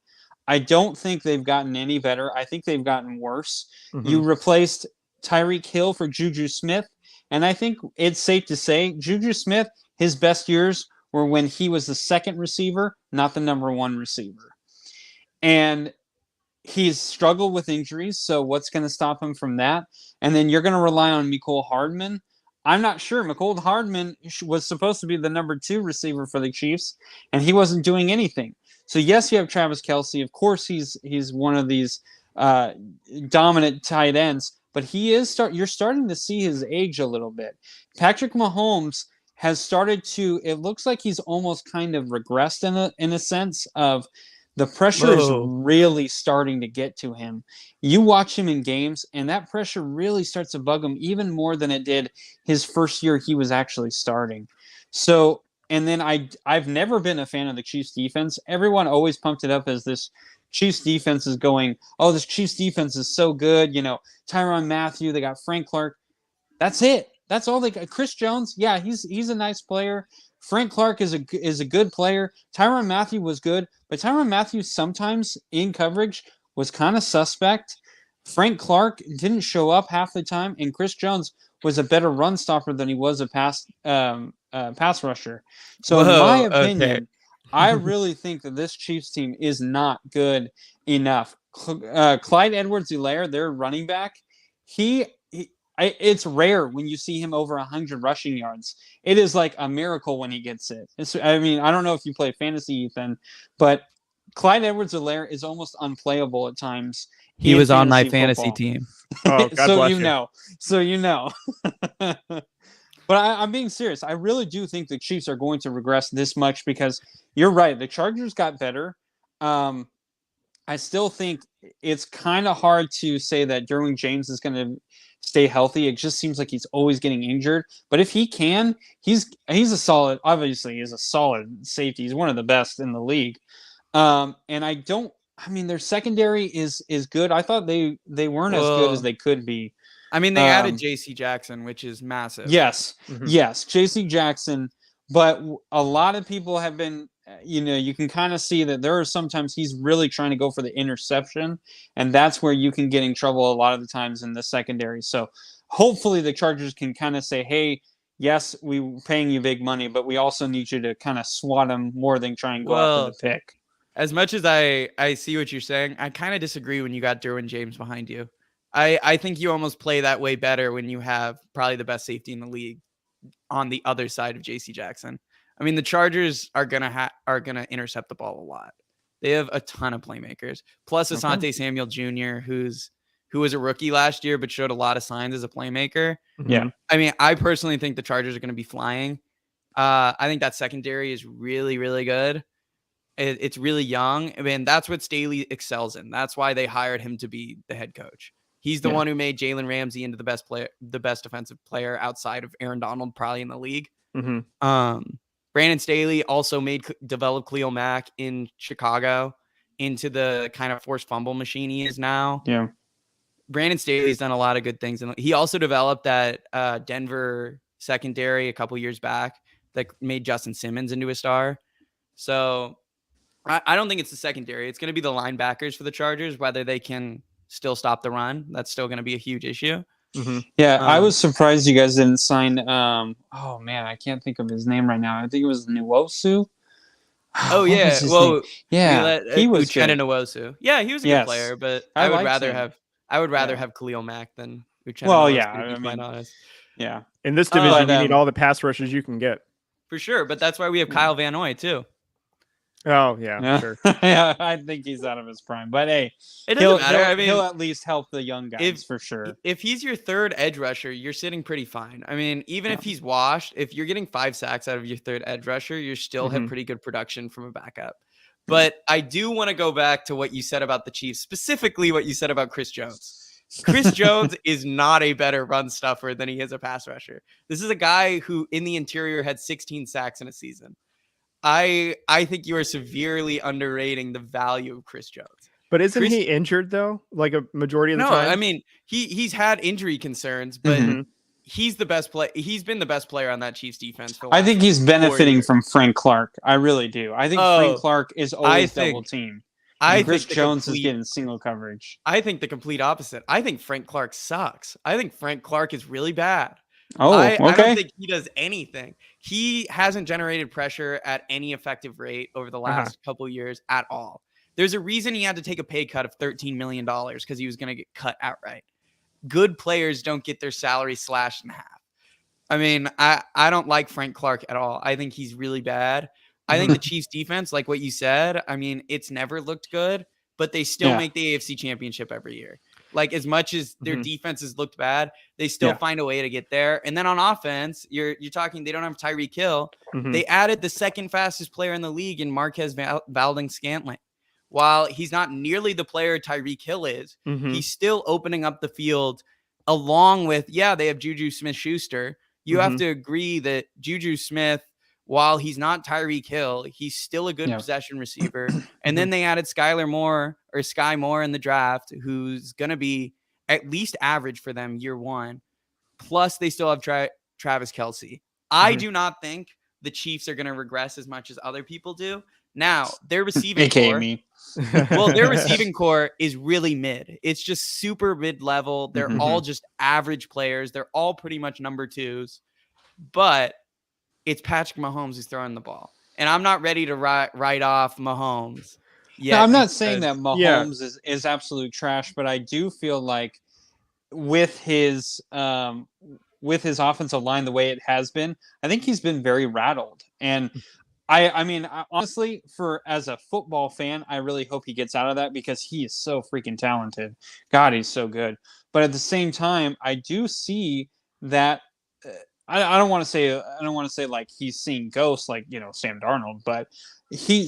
S1: I don't think they've gotten any better. I think they've gotten worse. You replaced Tyreek Hill for Juju Smith, and I think it's safe to say Juju Smith, his best years were when he was the second receiver, not the number 1 receiver. And he's struggled with injuries, so what's going to stop him from that? And then you're going to rely on Mecole Hardman. I'm not sure. Mecole Hardman was supposed to be the number 2 receiver for the Chiefs, and he wasn't doing anything. So, yes, you have Travis Kelce. Of course, he's one of these dominant tight ends, but you're starting to see his age a little bit. Patrick Mahomes has started to – it looks like he's almost kind of regressed in a sense of the pressure is really starting to get to him. You watch him in games, and that pressure really starts to bug him even more than it did his first year he was actually starting. So, and then I've never been a fan of the Chiefs defense. Everyone always pumped it up as this Chiefs defense is going, oh, this Chiefs defense is so good. You know, Tyrann Mathieu, they got Frank Clark. That's it. That's all they got. Chris Jones, yeah, he's a nice player. Frank Clark is a good player. Tyrann Mathieu was good, but Tyrann Mathieu sometimes in coverage was kind of suspect. Frank Clark didn't show up half the time, and Chris Jones was a better run stopper than he was a pass rusher. So in my opinion, I really think that this Chiefs team is not good enough. Clyde Edwards-Helaire, their running back, it's rare when you see him over 100 rushing yards. It is like a miracle when he gets it. I don't know if you play fantasy, Ethan, but Clyde Edwards-Helaire is almost unplayable at times.
S3: He was on my fantasy team.
S2: Oh, God bless you.
S1: So you know. But I'm being serious. I really do think the Chiefs are going to regress this much because you're right. The Chargers got better. I still think it's kind of hard to say that Derwin James is going to stay healthy. It just seems like he's always getting injured. But if he can, he's a solid. Obviously, he's a solid safety. He's one of the best in the league. And their secondary is good. I thought they weren't as good as they could be.
S3: I mean, they added J.C. Jackson, which is massive.
S1: Yes, yes, J.C. Jackson. But a lot of people have been, you can kind of see that there are sometimes he's really trying to go for the interception, and that's where you can get in trouble a lot of the times in the secondary. So hopefully the Chargers can kind of say, hey, yes, we're paying you big money, but we also need you to kind of swat them more than try and go after the pick.
S3: As much as I see what you're saying, I kind of disagree when you got Derwin James behind you. I think you almost play that way better when you have probably the best safety in the league on the other side of J.C. Jackson. I mean, the Chargers are gonna intercept the ball a lot. They have a ton of playmakers. Plus Asante Samuel Jr., who was a rookie last year but showed a lot of signs as a playmaker.
S1: Yeah.
S3: I mean, I personally think the Chargers are going to be flying. I think that secondary is really, really good. It's really young. I mean, that's what Staley excels in. That's why they hired him to be the head coach. He's the one who made Jalen Ramsey into the best defensive player outside of Aaron Donald, probably in the league. Brandon Staley also developed Khalil Mack in Chicago into the kind of forced fumble machine he is now.
S1: Yeah.
S3: Brandon Staley's done a lot of good things. And he also developed that Denver secondary a couple years back that made Justin Simmons into a star. So I don't think it's the secondary. It's going to be the linebackers for the Chargers, whether they can still stop the run. That's still going to be a huge issue.
S1: Yeah, I was surprised you guys didn't sign. Oh man, I can't think of his name right now. I think it was Nwosu.
S3: Oh yeah, well,
S1: yeah,
S3: he was Uchenna Nwosu. Yeah, he was a good player, but I would rather have Khalil Mack than Uchenna.
S1: Well,
S3: Nwosu,
S1: yeah,
S3: to be quite honest.
S1: Yeah,
S2: in this division, you need all the pass rushers you can get
S3: for sure. But that's why we have Kyle Van Noy too.
S2: Oh yeah, sure.
S1: Yeah, I think he's out of his prime, but hey,
S3: it doesn't matter. I mean,
S1: he'll at least help the young guys for sure.
S3: If he's your third edge rusher, you're sitting pretty fine. I mean, even if he's washed, if you're getting 5 sacks out of your third edge rusher, you still have pretty good production from a backup. But I do want to go back to what you said about the Chiefs, specifically what you said about Chris Jones. Chris Jones is not a better run stuffer than he is a pass rusher. This is a guy who in the interior had 16 sacks in a season. I think you are severely underrating the value of Chris Jones.
S2: But isn't he injured though? Like a majority of the time?
S3: No, I mean he's had injury concerns, but he's the best play. He's been the best player on that Chiefs defense.
S1: I think he's benefiting from Frank Clark. I really do. I think Frank Clark is always double teamed. Chris Jones is getting single coverage.
S3: I think the complete opposite. I think Frank Clark sucks. I think Frank Clark is really bad.
S1: I don't
S3: think he does anything. He hasn't generated pressure at any effective rate over the last couple of years at all. There's a reason he had to take a pay cut of $13 million because he was going to get cut outright. Good players don't get their salary slashed in half. I mean, I don't like Frank Clark at all. I think he's really bad. I think the Chiefs defense, like what you said, I mean, it's never looked good, but they still make the AFC Championship every year. Like as much as their defenses looked bad, they still find a way to get there. And then on offense, you're talking, they don't have Tyreek Hill. They added the second fastest player in the league in Marquez Valdez-Scantling. while he's not nearly the player Tyreek Hill is, he's still opening up the field along with, they have Juju Smith-Schuster. You have to agree that Juju Smith, while he's not Tyreek Hill, he's still a good possession receiver. And then they added Sky Moore in the draft, who's going to be at least average for them year one. Plus, they still have Travis Kelce. I do not think the Chiefs are going to regress as much as other people do. Now, their receiving core, their receiving core is really mid. It's just super mid-level. They're all just average players. They're all pretty much number twos. But it's Patrick Mahomes who's throwing the ball. And I'm not ready to write off Mahomes yet.
S1: No, I'm not saying that Mahomes is absolute trash, but I do feel like with his offensive line the way it has been, I think he's been very rattled. And I mean, honestly, as a football fan, I really hope he gets out of that because he is so freaking talented. God, he's so good. But at the same time, I do see that I don't want to say like he's seeing ghosts like, Sam Darnold, but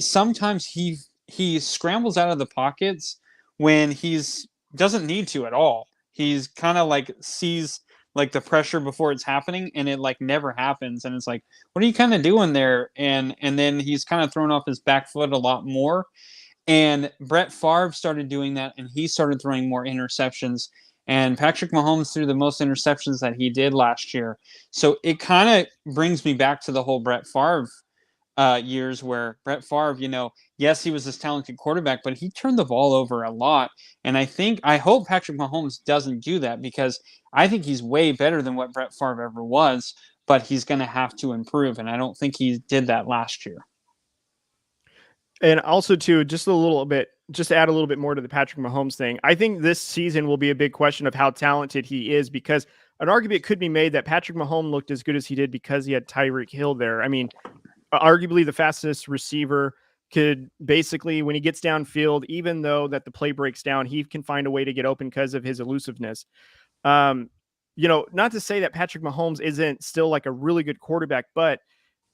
S1: sometimes he scrambles out of the pockets when he's doesn't need to at all. He's kind of like sees like the pressure before it's happening and it like never happens. And it's like, what are you kind of doing there? And then he's kind of thrown off his back foot a lot more. And Brett Favre started doing that and he started throwing more interceptions. And Patrick Mahomes threw the most interceptions that he did last year. So it kind of brings me back to the whole Brett Favre years where Brett Favre, yes, he was this talented quarterback, but he turned the ball over a lot. And I hope Patrick Mahomes doesn't do that because I think he's way better than what Brett Favre ever was, but he's going to have to improve. And I don't think he did that last year.
S2: And also too, just add a little bit more to the Patrick Mahomes thing. I think this season will be a big question of how talented he is because an argument could be made that Patrick Mahomes looked as good as he did because he had Tyreek Hill there. I mean, arguably the fastest receiver could basically, when he gets downfield, even though that the play breaks down, he can find a way to get open because of his elusiveness. Not to say that Patrick Mahomes isn't still like a really good quarterback, but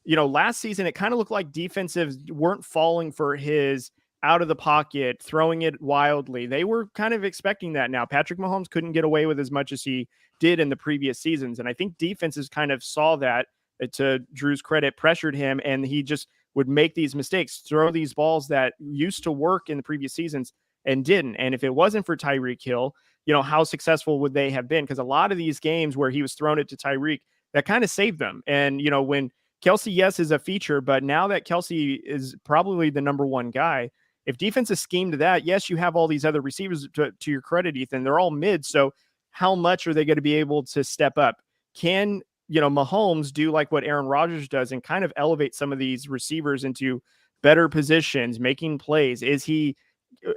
S2: last season, it kind of looked like defensives weren't falling for his out of the pocket, throwing it wildly. They were kind of expecting that now. Patrick Mahomes couldn't get away with as much as he did in the previous seasons. And I think defenses kind of saw that, to Drew's credit, pressured him, and he just would make these mistakes, throw these balls that used to work in the previous seasons and didn't. And if it wasn't for Tyreek Hill, how successful would they have been? Because a lot of these games where he was throwing it to Tyreek, that kind of saved them. And, when Kelce, yes, is a feature, but now that Kelce is probably the number one guy, if defenses scheme to that, yes, you have all these other receivers to your credit, Ethan, they're all mid. So how much are they going to be able to step up? Can, Mahomes do like what Aaron Rodgers does and kind of elevate some of these receivers into better positions, making plays?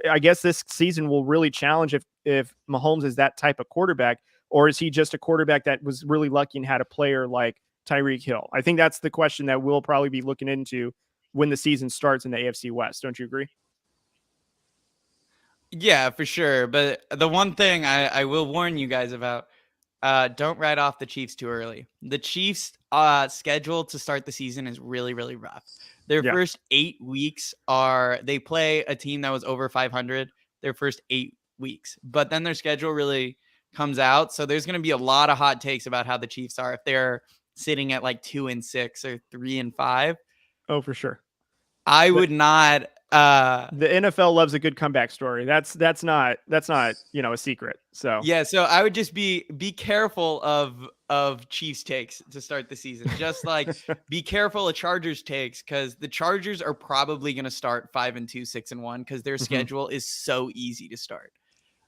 S2: I guess this season will really challenge if Mahomes is that type of quarterback, or is he just a quarterback that was really lucky and had a player like Tyreek Hill? I think that's the question that we'll probably be looking into when the season starts in the AFC West. Don't you agree?
S3: Yeah, for sure. But the one thing I will warn you guys about, don't write off the Chiefs too early. The Chiefs' schedule to start the season is really, really rough. Their first 8 weeks they play a team that was over 500 their first 8 weeks. But then their schedule really comes out. So there's going to be a lot of hot takes about how the Chiefs are if they're sitting at like 2-6 or 3-5.
S2: Oh, for sure.
S3: I would not.
S2: The NFL loves a good comeback story. That's not a secret. So
S3: yeah, so I would just be careful of Chiefs takes to start the season. Just like be careful of Chargers takes, because the Chargers are probably going to start 5-2, 6-1 because their schedule is so easy to start.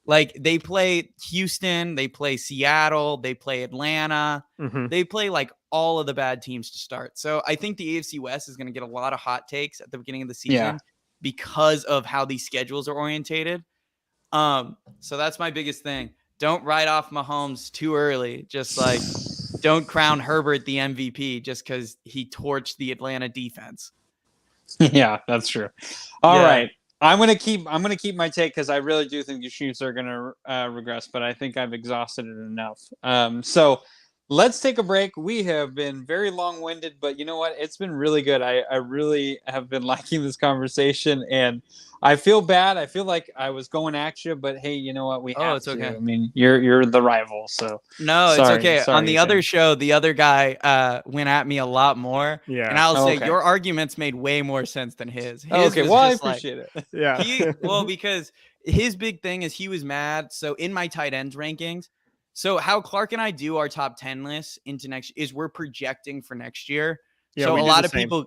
S3: Like they play Houston, they play Seattle, they play Atlanta, they play like all of the bad teams to start. So I think the AFC West is going to get a lot of hot takes at the beginning of the season because of how these schedules are orientated. So that's my biggest thing. Don't write off Mahomes too early. Just like don't crown Herbert the MVP just because he torched the Atlanta defense.
S1: Yeah, that's true. All right. I'm gonna keep my take because I really do think the Chiefs are gonna regress, but I think I've exhausted it enough. So let's take a break. We have been very long-winded, but you know what? It's been really good. I really have been liking this conversation, and I feel bad. I feel like I was going at you, but hey, you know what? We have
S3: it's
S1: to.
S3: okay.
S1: I mean, you're the rival, so
S3: no,
S1: sorry,
S3: it's okay.
S1: sorry,
S3: On the other show, the other guy went at me a lot more.
S2: Yeah.
S3: And I'll say
S1: okay.
S3: your arguments made way more sense than his. His
S1: Okay,
S3: was
S1: well, I
S3: just like,
S1: appreciate it.
S2: Yeah.
S3: because his big thing is he was mad. So in my tight ends rankings, so how Clark and I do our top 10 lists into next is we're projecting for next year.
S2: Yeah,
S3: so
S2: we
S3: a
S2: do
S3: lot
S2: the
S3: of
S2: same.
S3: people,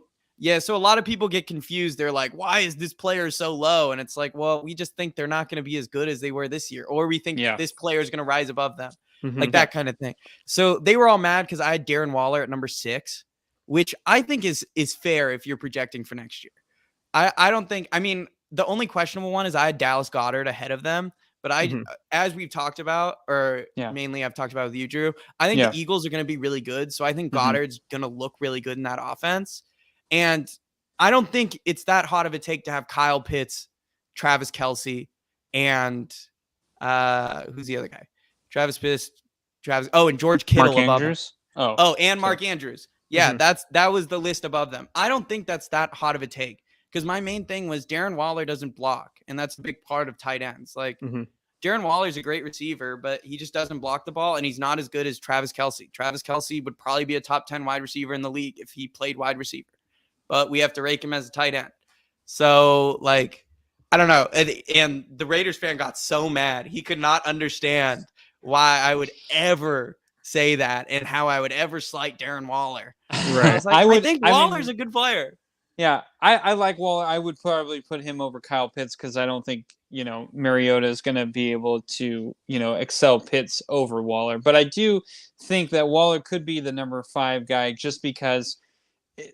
S3: so a lot of people get confused. They're like, why is this player so low? And it's like, well, we just think they're not going to be as good as they were this year, or we think this player is going to rise above them, like that kind of thing. So they were all mad because I had Darren Waller at number 6, which I think is fair if you're projecting for next year. I don't think, I mean, the only questionable one is I had Dallas Goedert ahead of them. But as we've talked about, or mainly I've talked about with you, Drew, I think the Eagles are going to be really good. So I think Goddard's going to look really good in that offense. And I don't think it's that hot of a take to have Kyle Pitts, Travis Kelce, and who's the other guy? Travis Pitts, and George Kittle
S1: Mark
S3: above
S1: Andrews.
S3: them. And Mark Andrews. Yeah, that was the list above them. I don't think that's that hot of a take. Because my main thing was Darren Waller doesn't block, and that's a big part of tight ends. Like Darren Waller's a great receiver, but he just doesn't block the ball, and he's not as good as Travis Kelce. Travis Kelce would probably be a top 10 wide receiver in the league if he played wide receiver, but we have to rake him as a tight end. So, like, I don't know. And the Raiders fan got so mad. He could not understand why I would ever say that and how I would ever slight Darren Waller.
S2: Right.
S3: I was like, I think Waller's a good player.
S1: Yeah, I like Waller. I would probably put him over Kyle Pitts because I don't think, Mariota is going to be able to, excel Pitts over Waller. But I do think that Waller could be the number 5 guy just because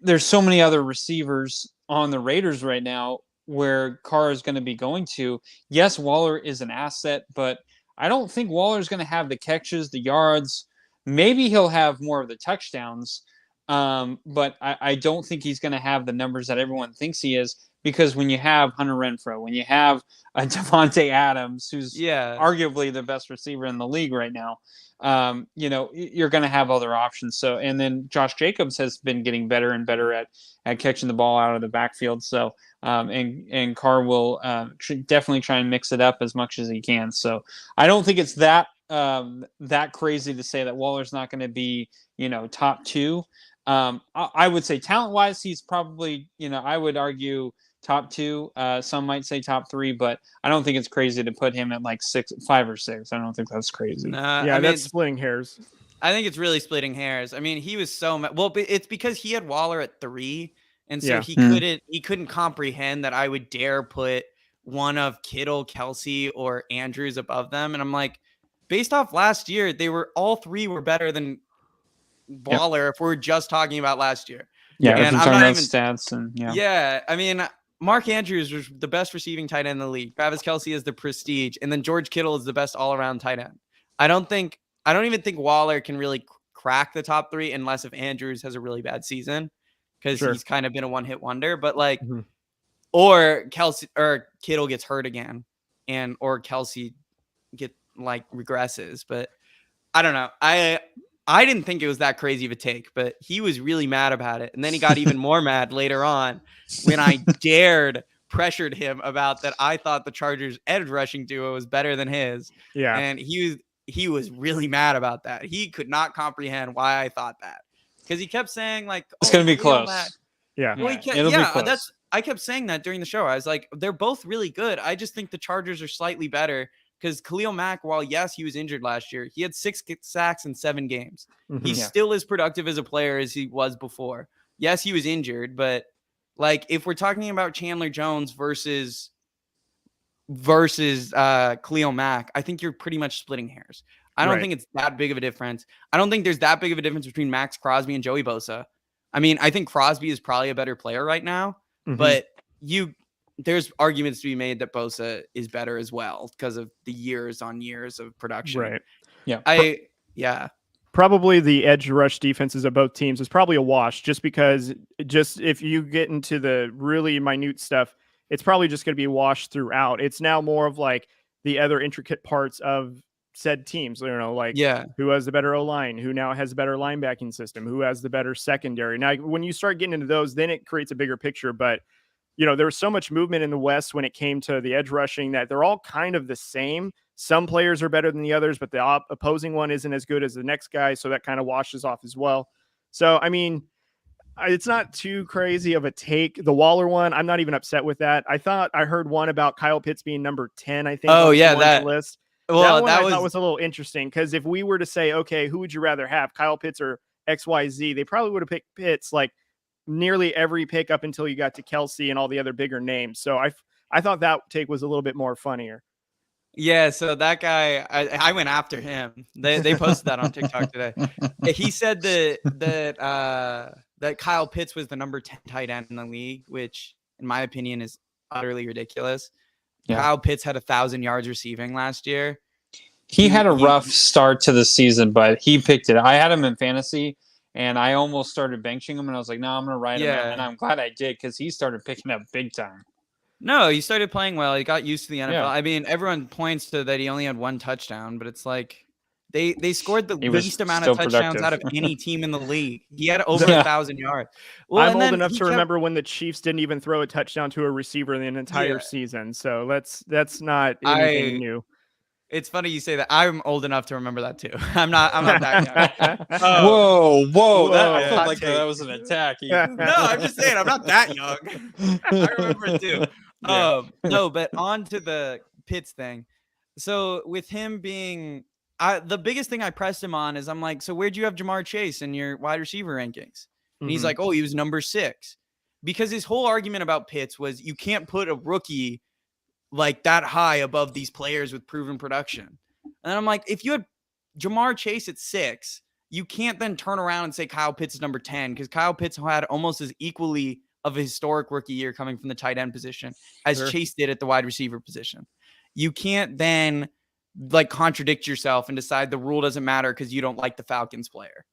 S1: there's so many other receivers on the Raiders right now where Carr is going to be going to. Yes, Waller is an asset, but I don't think Waller is going to have the catches, the yards. Maybe he'll have more of the touchdowns. But I don't think he's going to have the numbers that everyone thinks he is, because when you have Hunter Renfrow, when you have Devontae Adams, who's arguably the best receiver in the league right now, you're going to have other options. So, and then Josh Jacobs has been getting better and better at catching the ball out of the backfield. So, and Carr will definitely try and mix it up as much as he can. So I don't think it's that crazy to say that Waller's not going to be, top 2. I would say talent-wise, he's probably, I would argue top 2. Some might say top 3, but I don't think it's crazy to put him at like 5 or 6. I don't think that's crazy.
S2: That's splitting hairs.
S3: I think it's really splitting hairs. I mean, he was so well, it's because he had Waller at 3, and so he couldn't comprehend that I would dare put one of Kittle, Kelce, or Andrews above them. And I'm like, based off last year, all 3 were better than Waller if we're just talking about last year.
S1: Yeah,
S3: and
S1: I'm not even stats and
S3: I mean, Mark Andrews was the best receiving tight end in the league. Travis Kelce is the prestige, and then George Kittle is the best all-around tight end. I don't even think Waller can really crack the top 3 unless if Andrews has a really bad season, because he's kind of been a one-hit wonder. But like, or Kelce or Kittle gets hurt again, or Kelce regresses. But I don't know. I didn't think it was that crazy of a take, but he was really mad about it. And then he got even more mad later on when I pressured him about that. I thought the Chargers edge rushing duo was better than his.
S2: Yeah.
S3: And he was really mad about that. He could not comprehend why I thought that, because he kept saying like,
S1: it's going to be close.
S2: Yeah.
S3: Well,
S1: it'll be close.
S3: I kept saying that during the show. I was like, they're both really good. I just think the Chargers are slightly better. Because Khalil Mack, while yes, he was injured last year, he had 6 sacks in 7 games. He still is productive as a player as he was before. Yes, he was injured, but like if we're talking about Chandler Jones versus Khalil Mack, I think you're pretty much splitting hairs. I don't think it's that big of a difference. I don't think there's that big of a difference between Max Crosby and Joey Bosa. I mean, I think Crosby is probably a better player right now, but there's arguments to be made that Bosa is better as well because of the years on years of production.
S2: Right.
S1: Yeah.
S2: Probably the edge rush defenses of both teams is probably a wash, just because if you get into the really minute stuff, it's probably just going to be washed throughout. It's now more of like the other intricate parts of said teams, like
S3: Yeah.
S2: who has the better O-line, who now has a better linebacking system, who has the better secondary. Now, when you start getting into those, then it creates a bigger picture. But, there was so much movement in the West when it came to the edge rushing that they're all kind of the same. Some players are better than the others, but the opposing one isn't as good as the next guy. So that kind of washes off as well. So, I mean, it's not too crazy of a take. The Waller one, I'm not even upset with that. I thought I heard one about Kyle Pitts being number 10, I think.
S3: Oh, yeah,
S2: that list.
S3: Well,
S2: that was a little interesting because if we were to say, okay, who would you rather have, Kyle Pitts or XYZ, they probably would have picked Pitts like nearly every pick up until you got to Kelsey and all the other bigger names. So I thought that take was a little bit more funnier.
S3: Yeah, so that guy, I went after him. They posted that on TikTok today. He said that Kyle Pitts was the number 10 tight end in the league, which in my opinion is utterly ridiculous. Yeah. Kyle Pitts had 1,000 yards receiving last year.
S1: He had a rough start to the season, but he picked it. I had him in fantasy, and I almost started benching him, and I was like, no, I'm going to ride him out. And I'm glad I did because he started picking up big time.
S3: No, he started playing well. He got used to the NFL.
S1: Yeah.
S3: I mean, everyone points to that he only had 1 touchdown, but it's like they scored the least amount of touchdowns out of any team in the league. He had over 1,000 yards. Well,
S2: I'm old enough to remember when the Chiefs didn't even throw a touchdown to a receiver in the entire season. So that's not anything new.
S3: It's funny you say that. I'm old enough to remember that too. I'm not that young.
S1: Whoa! I felt like that was an attack.
S3: No, I'm just saying I'm not that young. I remember it too. Yeah. No, but on to the Pitts thing. So with him being, the biggest thing I pressed him on is I'm like, so where'd you have Jamar Chase in your wide receiver rankings? And he's like, oh, he was number 6. Because his whole argument about Pitts was you can't put a rookie like that high above these players with proven production. And I'm like, if you had Jamar Chase at 6, you can't then turn around and say Kyle Pitts is number 10 because Kyle Pitts had almost as equally of a historic rookie year coming from the tight end position as Chase did at the wide receiver position. You can't then like contradict yourself and decide the rule doesn't matter because you don't like the Falcons player.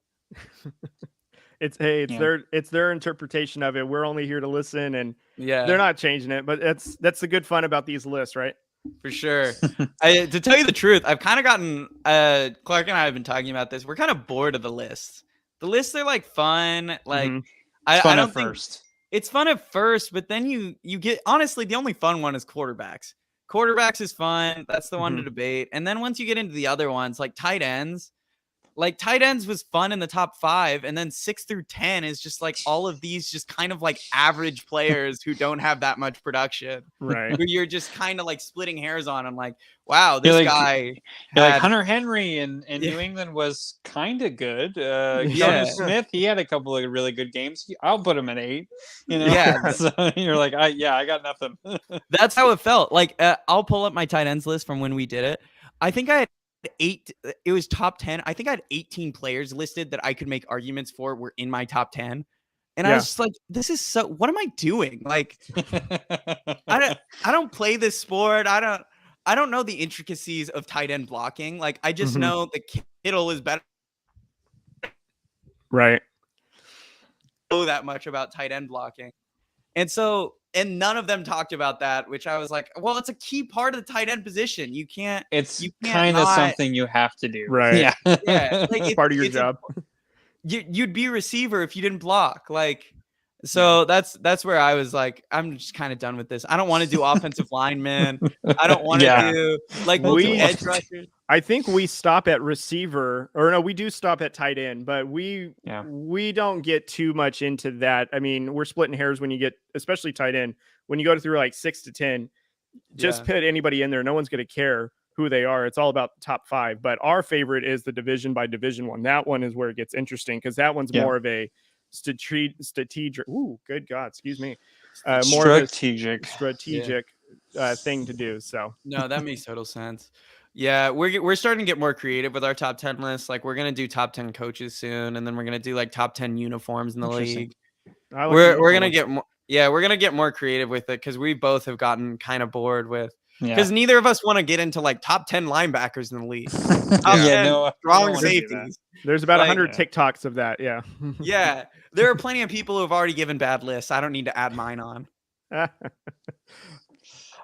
S2: It's their interpretation of it. We're only here to listen, and they're not changing it. But that's the good fun about these lists, right?
S3: For sure. To tell you the truth, I've kind of gotten Clark and I have been talking about this. We're kind of bored of the lists. The lists are like fun. Like I don't think it's fun at first, but then you get honestly the only fun one is quarterbacks. Quarterbacks is fun. That's the one to debate. And then once you get into the other ones, like tight ends was fun in the top 5. And then 6 through 10 is just like all of these just kind of like average players who don't have that much production.
S2: Right.
S3: Where you're just kind of like splitting hairs on. I'm like, wow, this guy.
S1: Like Hunter Henry in New England was kind of good. Geno Smith, he had a couple of really good games. I'll put him at 8.
S3: Yeah.
S1: So you're like, I got nothing.
S3: That's how it felt. Like I'll pull up my tight ends list from when we did it. I think I had 8. It was top 10. I think I had 18 players listed that I could make arguments for were in my top 10. And I was just like, this is so, what am I doing? Like, I don't play this sport. I don't know the intricacies of tight end blocking. Like, I just know the Kittle is better.
S2: Right.
S3: I don't know that much about tight end blocking. And none of them talked about that, which I was like, well, it's a key part of the tight end position. You can't
S1: kind of something you have to do.
S2: Right.
S3: Yeah. Like
S2: it's part of your job.
S3: You'd be a receiver if you didn't block. Like, so that's where I was like, I'm just kind of done with this. I don't want to do offensive linemen. I don't want to do like we'll do edge rushers.
S2: I think we stop at receiver, or no, we do stop at tight end, but we don't get too much into that. I mean, we're splitting hairs when you get, especially tight end, when you go through like 6 to 10, just put anybody in there. No one's going to care who they are. It's all about the top 5. But our favorite is the division by division one. That one is where it gets interesting because that one's more of a strategic. Ooh, good God, excuse me. More strategic thing to do. So
S3: no, that makes total sense. Yeah, we're starting to get more creative with our top 10 lists. Like we're gonna do top 10 coaches soon, and then we're gonna do like top 10 uniforms in the league. We're gonna get more. Yeah, we're gonna get more creative with it because we both have gotten kind of bored with. Because neither of us want to get into like top 10 linebackers in the league. Strong safeties.
S2: There's about 100 TikToks of that. Yeah.
S3: Yeah. There are plenty of people who have already given bad lists. I don't need to add mine on.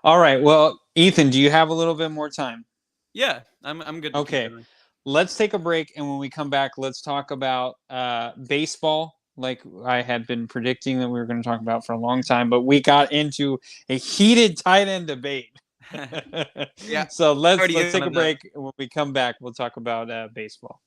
S1: All right. Well, Ethan, do you have a little bit more time?
S3: Yeah, I'm good.
S1: Okay, let's take a break, and when we come back, let's talk about baseball. Like I had been predicting that we were going to talk about for a long time, but we got into a heated tight end debate.
S3: Yeah.
S1: So let's
S3: Already
S1: take a
S3: on that.
S1: break. When we come back, we'll talk about baseball.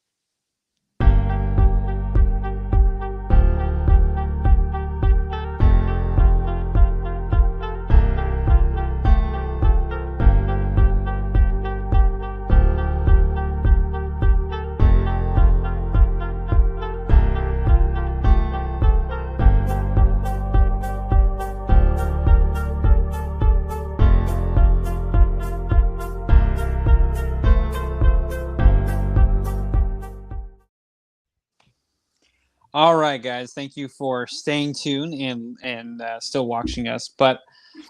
S1: All right, guys. Thank you for staying tuned and still watching us. But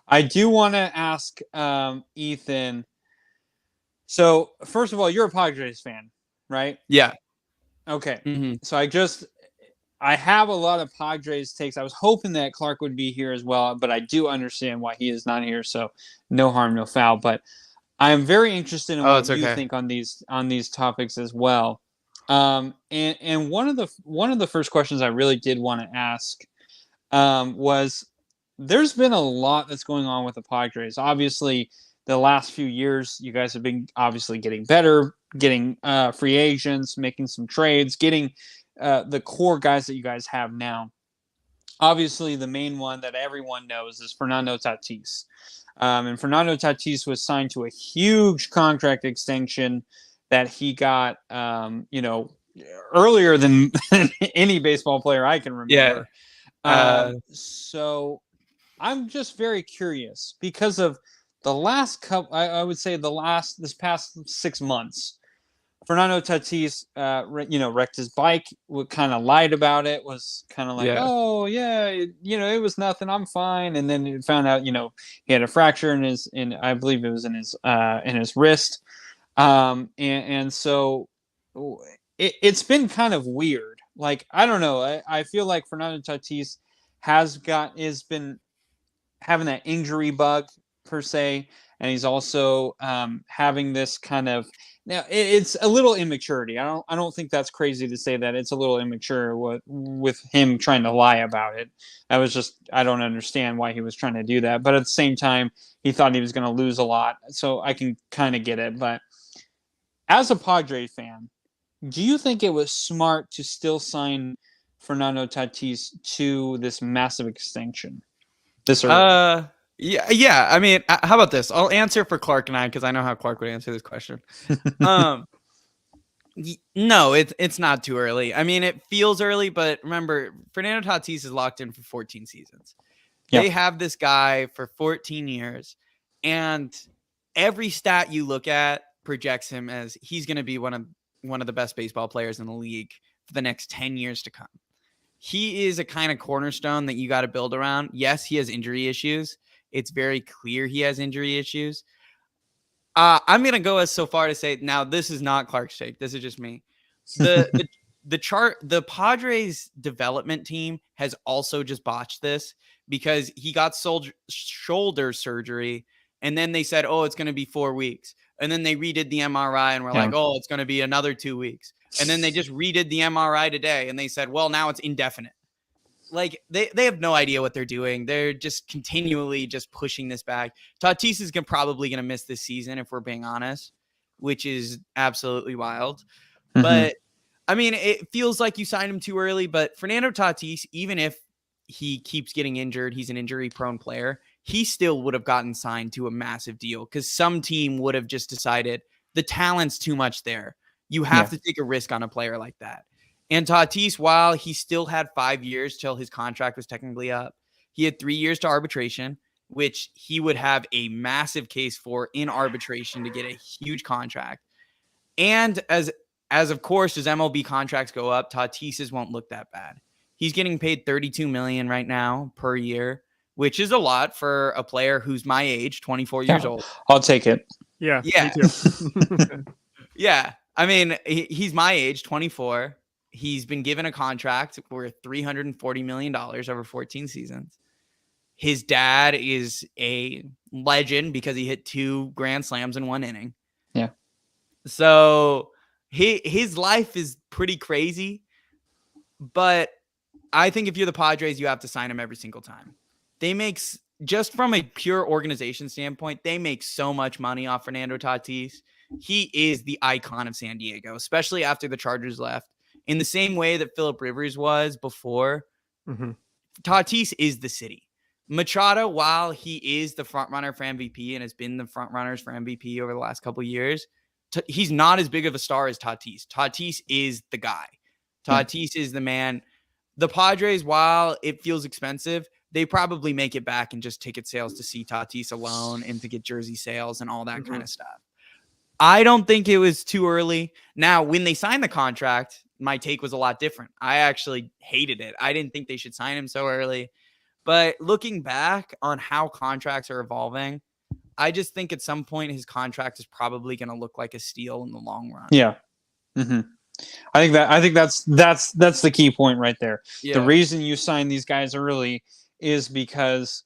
S1: I do want to ask Ethan. So first of all, you're a Padres fan, right?
S3: Yeah.
S1: Okay.
S3: Mm-hmm.
S1: So I have a lot of Padres takes. I was hoping that Clark would be here as well, but I do understand why he is not here. So no harm, no foul. But I am very interested in what you think on these topics as well. And one of the first questions I really did want to ask was there's been a lot that's going on with the Padres. Obviously, the last few years, you guys have been obviously getting better, getting free agents, making some trades, getting the core guys that you guys have now. Obviously, the main one that everyone knows is Fernando Tatis. And Fernando Tatis was signed to a huge contract extension that he got, earlier than any baseball player I can remember.
S3: Yeah.
S1: So I'm just very curious because of the last couple, I would say this past 6 months, Fernando Tatis, wrecked his bike. Kind of lied about it. Was kind of like, oh yeah, it was nothing. I'm fine. And then it found out, he had a fracture I believe it was in his wrist. And so it's been kind of weird. Like I don't know. I feel like Fernando Tatis has been having that injury bug per se, and he's also having this kind of. Now it's a little immaturity. I don't think that's crazy to say that it's a little immature with him trying to lie about it. I don't understand why he was trying to do that. But at the same time, he thought he was going to lose a lot, so I can kind of get it. But as a Padre fan, do you think it was smart to still sign Fernando Tatis to this massive extension this early?
S3: Yeah. I mean, how about this? I'll answer for Clark and I because I know how Clark would answer this question. No, it's not too early. I mean, it feels early, but remember, Fernando Tatis is locked in for 14 seasons. Yep. They have this guy for 14 years, and every stat you look at projects him as he's going to be one of the best baseball players in the league for the next 10 years to come. He is a kind of cornerstone that you got to build around. Yes, he has injury issues. It's very clear he has injury issues. I'm going to go as so far to say, now this is not Clark's take. This is just me. The Padres development team has also just botched this because he got shoulder surgery. And then they said, oh, it's going to be 4 weeks. And then they redid the MRI and were like, oh, it's going to be another 2 weeks. And then they just redid the MRI today. And they said, well, now it's indefinite. Like they have no idea what they're doing. They're just continually just pushing this back. Tatis is probably going to miss this season if we're being honest, which is absolutely wild. Mm-hmm. But I mean, it feels like you signed him too early, but Fernando Tatis, even if he keeps getting injured, he's an injury prone player. He still would have gotten signed to a massive deal because some team would have just decided the talent's too much there. You have to take a risk on a player like that. And Tatis, while he still had 5 years till his contract was technically up, he had 3 years to arbitration, which he would have a massive case for in arbitration to get a huge contract. And as of course, as MLB contracts go up, Tatis's won't look that bad. He's getting paid $32 million right now per year, which is a lot for a player who's my age, 24 years old.
S1: I'll take it.
S2: Yeah.
S3: Me too. Yeah. I mean, he's my age, 24. He's been given a contract worth $340 million over 14 seasons. His dad is a legend because he hit 2 grand slams in 1 inning.
S1: Yeah.
S3: So his life is pretty crazy, but I think if you're the Padres, you have to sign him every single time. They make, just from a pure organization standpoint, they make so much money off Fernando Tatis. He is the icon of San Diego, especially after the Chargers left. In the same way that Phillip Rivers was before, Tatis is the city. Machado, while he is the front runner for MVP and has been the front runners for MVP over the last couple of years, he's not as big of a star as Tatis. Tatis is the guy. Tatis is the man. The Padres, while it feels expensive, they probably make it back in just ticket sales to see Tatis alone and to get jersey sales and all that kind of stuff. I don't think it was too early. Now, when they signed the contract, my take was a lot different. I actually hated it. I didn't think they should sign him so early. But looking back on how contracts are evolving, I just think at some point his contract is probably going to look like a steal in the long run.
S1: Yeah. I think that's the key point right there. Yeah. The reason you sign these guys early is because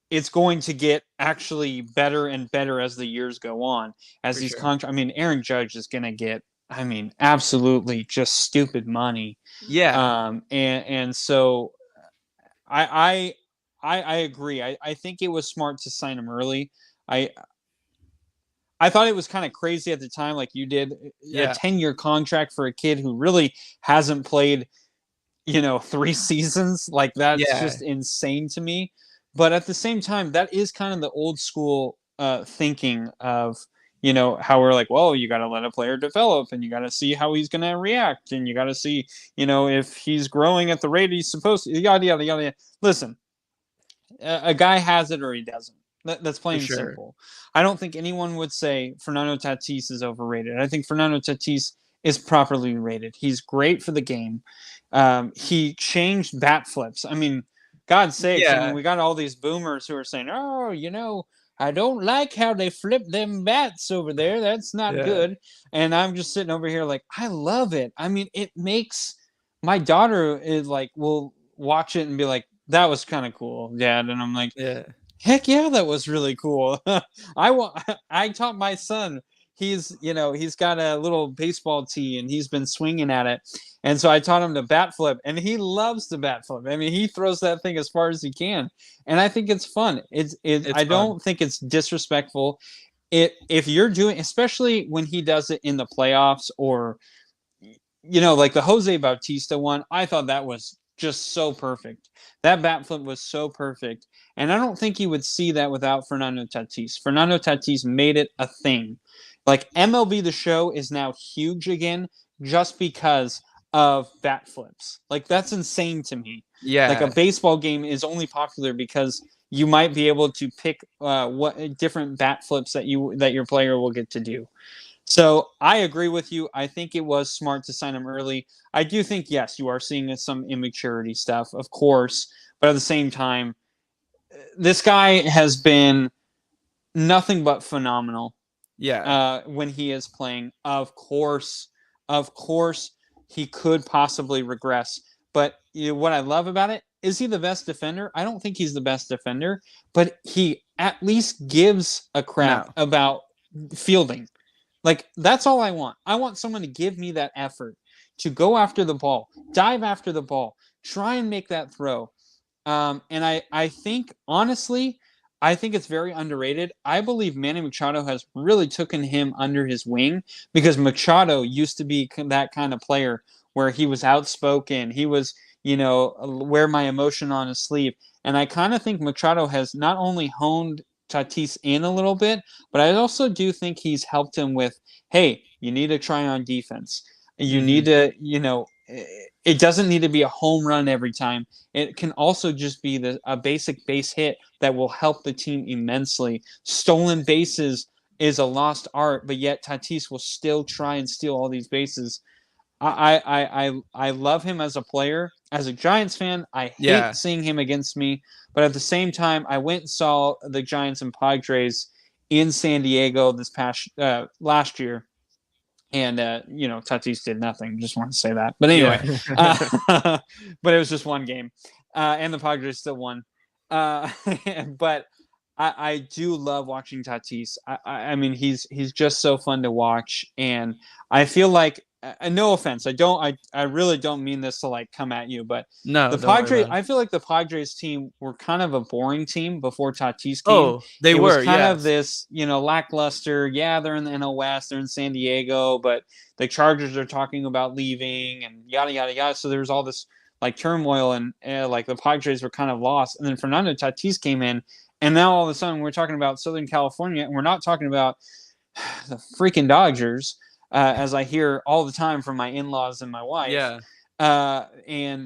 S1: it's going to get actually better and better as the years go on. As these contracts, I mean, Aaron Judge is going to get, I mean, absolutely just stupid money.
S3: Yeah.
S1: And so I agree. I think it was smart to sign him early. I thought it was kind of crazy at the time, like you did, a 10-year contract for a kid who really hasn't played, 3 seasons. Like that's just insane to me. But at the same time, that is kind of the old school thinking of, how we're like, well, you got to let a player develop and you got to see how he's going to react. And you got to see, if he's growing at the rate he's supposed to, yada, yada, yada. Listen, a guy has it or he doesn't. That's plain and simple. I don't think anyone would say Fernando Tatis is overrated. I think Fernando Tatis is properly rated. He's great for the game. He changed bat flips. I mean, God sakes, I mean, we got all these boomers who are saying, oh, I don't like how they flip them bats over there. That's not good. And I'm just sitting over here like, I love it. I mean, it makes my daughter is like, will watch it and be like, that was kind of cool, Dad. And I'm like, heck yeah, that was really cool. I taught my son. He's got a little baseball tee and he's been swinging at it. And so I taught him to bat flip and he loves to bat flip. I mean, he throws that thing as far as he can. And I think it's fun. I don't think it's disrespectful. If you're doing, especially when he does it in the playoffs or, like the Jose Bautista one, I thought that was just so perfect. That bat flip was so perfect. And I don't think you would see that without Fernando Tatis. Fernando Tatis made it a thing. Like MLB The Show is now huge again just because of bat flips. Like that's insane to me. Yeah. Like a baseball game is only popular because you might be able to pick what different bat flips that your player will get to do. So I agree with you. I think it was smart to sign him early. I do think, yes, you are seeing some immaturity stuff, of course. But at the same time, this guy has been nothing but phenomenal. Yeah. When he is playing, of course, he could possibly regress. But what I love about it, is he the best defender? I don't think he's the best defender, but he at least gives a crap about fielding. Like, that's all I want. I want someone to give me that effort to go after the ball, dive after the ball, try and make that throw. And I think, honestly, I think it's very underrated. I believe Manny Machado has really taken him under his wing because Machado used to be that kind of player where he was outspoken. He was, wear my emotion on his sleeve. And I kind of think Machado has not only honed Tatis in a little bit, but I also do think he's helped him with, hey, you need to try on defense. You need to, it doesn't need to be a home run every time. It can also just be a basic base hit that will help the team immensely. Stolen bases is a lost art, but yet Tatis will still try and steal all these bases. I love him as a player. As a Giants fan, I hate seeing him against me. But at the same time, I went and saw the Giants and Padres in San Diego this past last year. And, Tatis did nothing. Just want to say that. But anyway, but it was just one game. And the Padres still won. But I do love watching Tatis. I mean, he's just so fun to watch, and I feel like, no offense, I really don't mean this to like come at you, but
S3: No,
S1: the
S3: don't worry
S1: Padres,
S3: about it.
S1: I feel like the Padres team were kind of a boring team before Tatis came.
S3: Oh, they
S1: It was
S3: were,
S1: kind of
S3: yes.
S1: this, lackluster. Yeah, they're in the NL West, they're in San Diego, but the Chargers are talking about leaving and yada yada yada. So there's all this like turmoil, and like the Padres were kind of lost. And then Fernando Tatis came in, and now all of a sudden we're talking about Southern California, and we're not talking about the freaking Dodgers, as I hear all the time from my in-laws and my wife.
S3: Yeah.
S1: And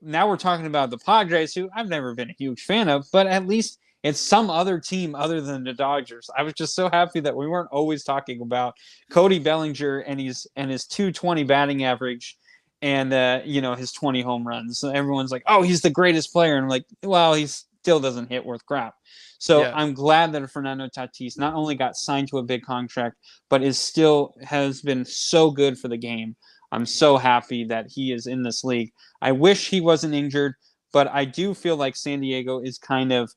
S1: now we're talking about the Padres, who I've never been a huge fan of, but at least it's some other team other than the Dodgers. I was just so happy that we weren't always talking about Cody Bellinger and his 220 batting average and his 20 home runs. So everyone's like, "Oh, he's the greatest player," and I'm like, "Well, he still doesn't hit worth crap." So
S3: Yeah.
S1: I'm glad that Fernando Tatis not only got signed to a big contract, but has been so good for the game. I'm so happy that he is in this league. I wish he wasn't injured, but I do feel like San Diego is kind of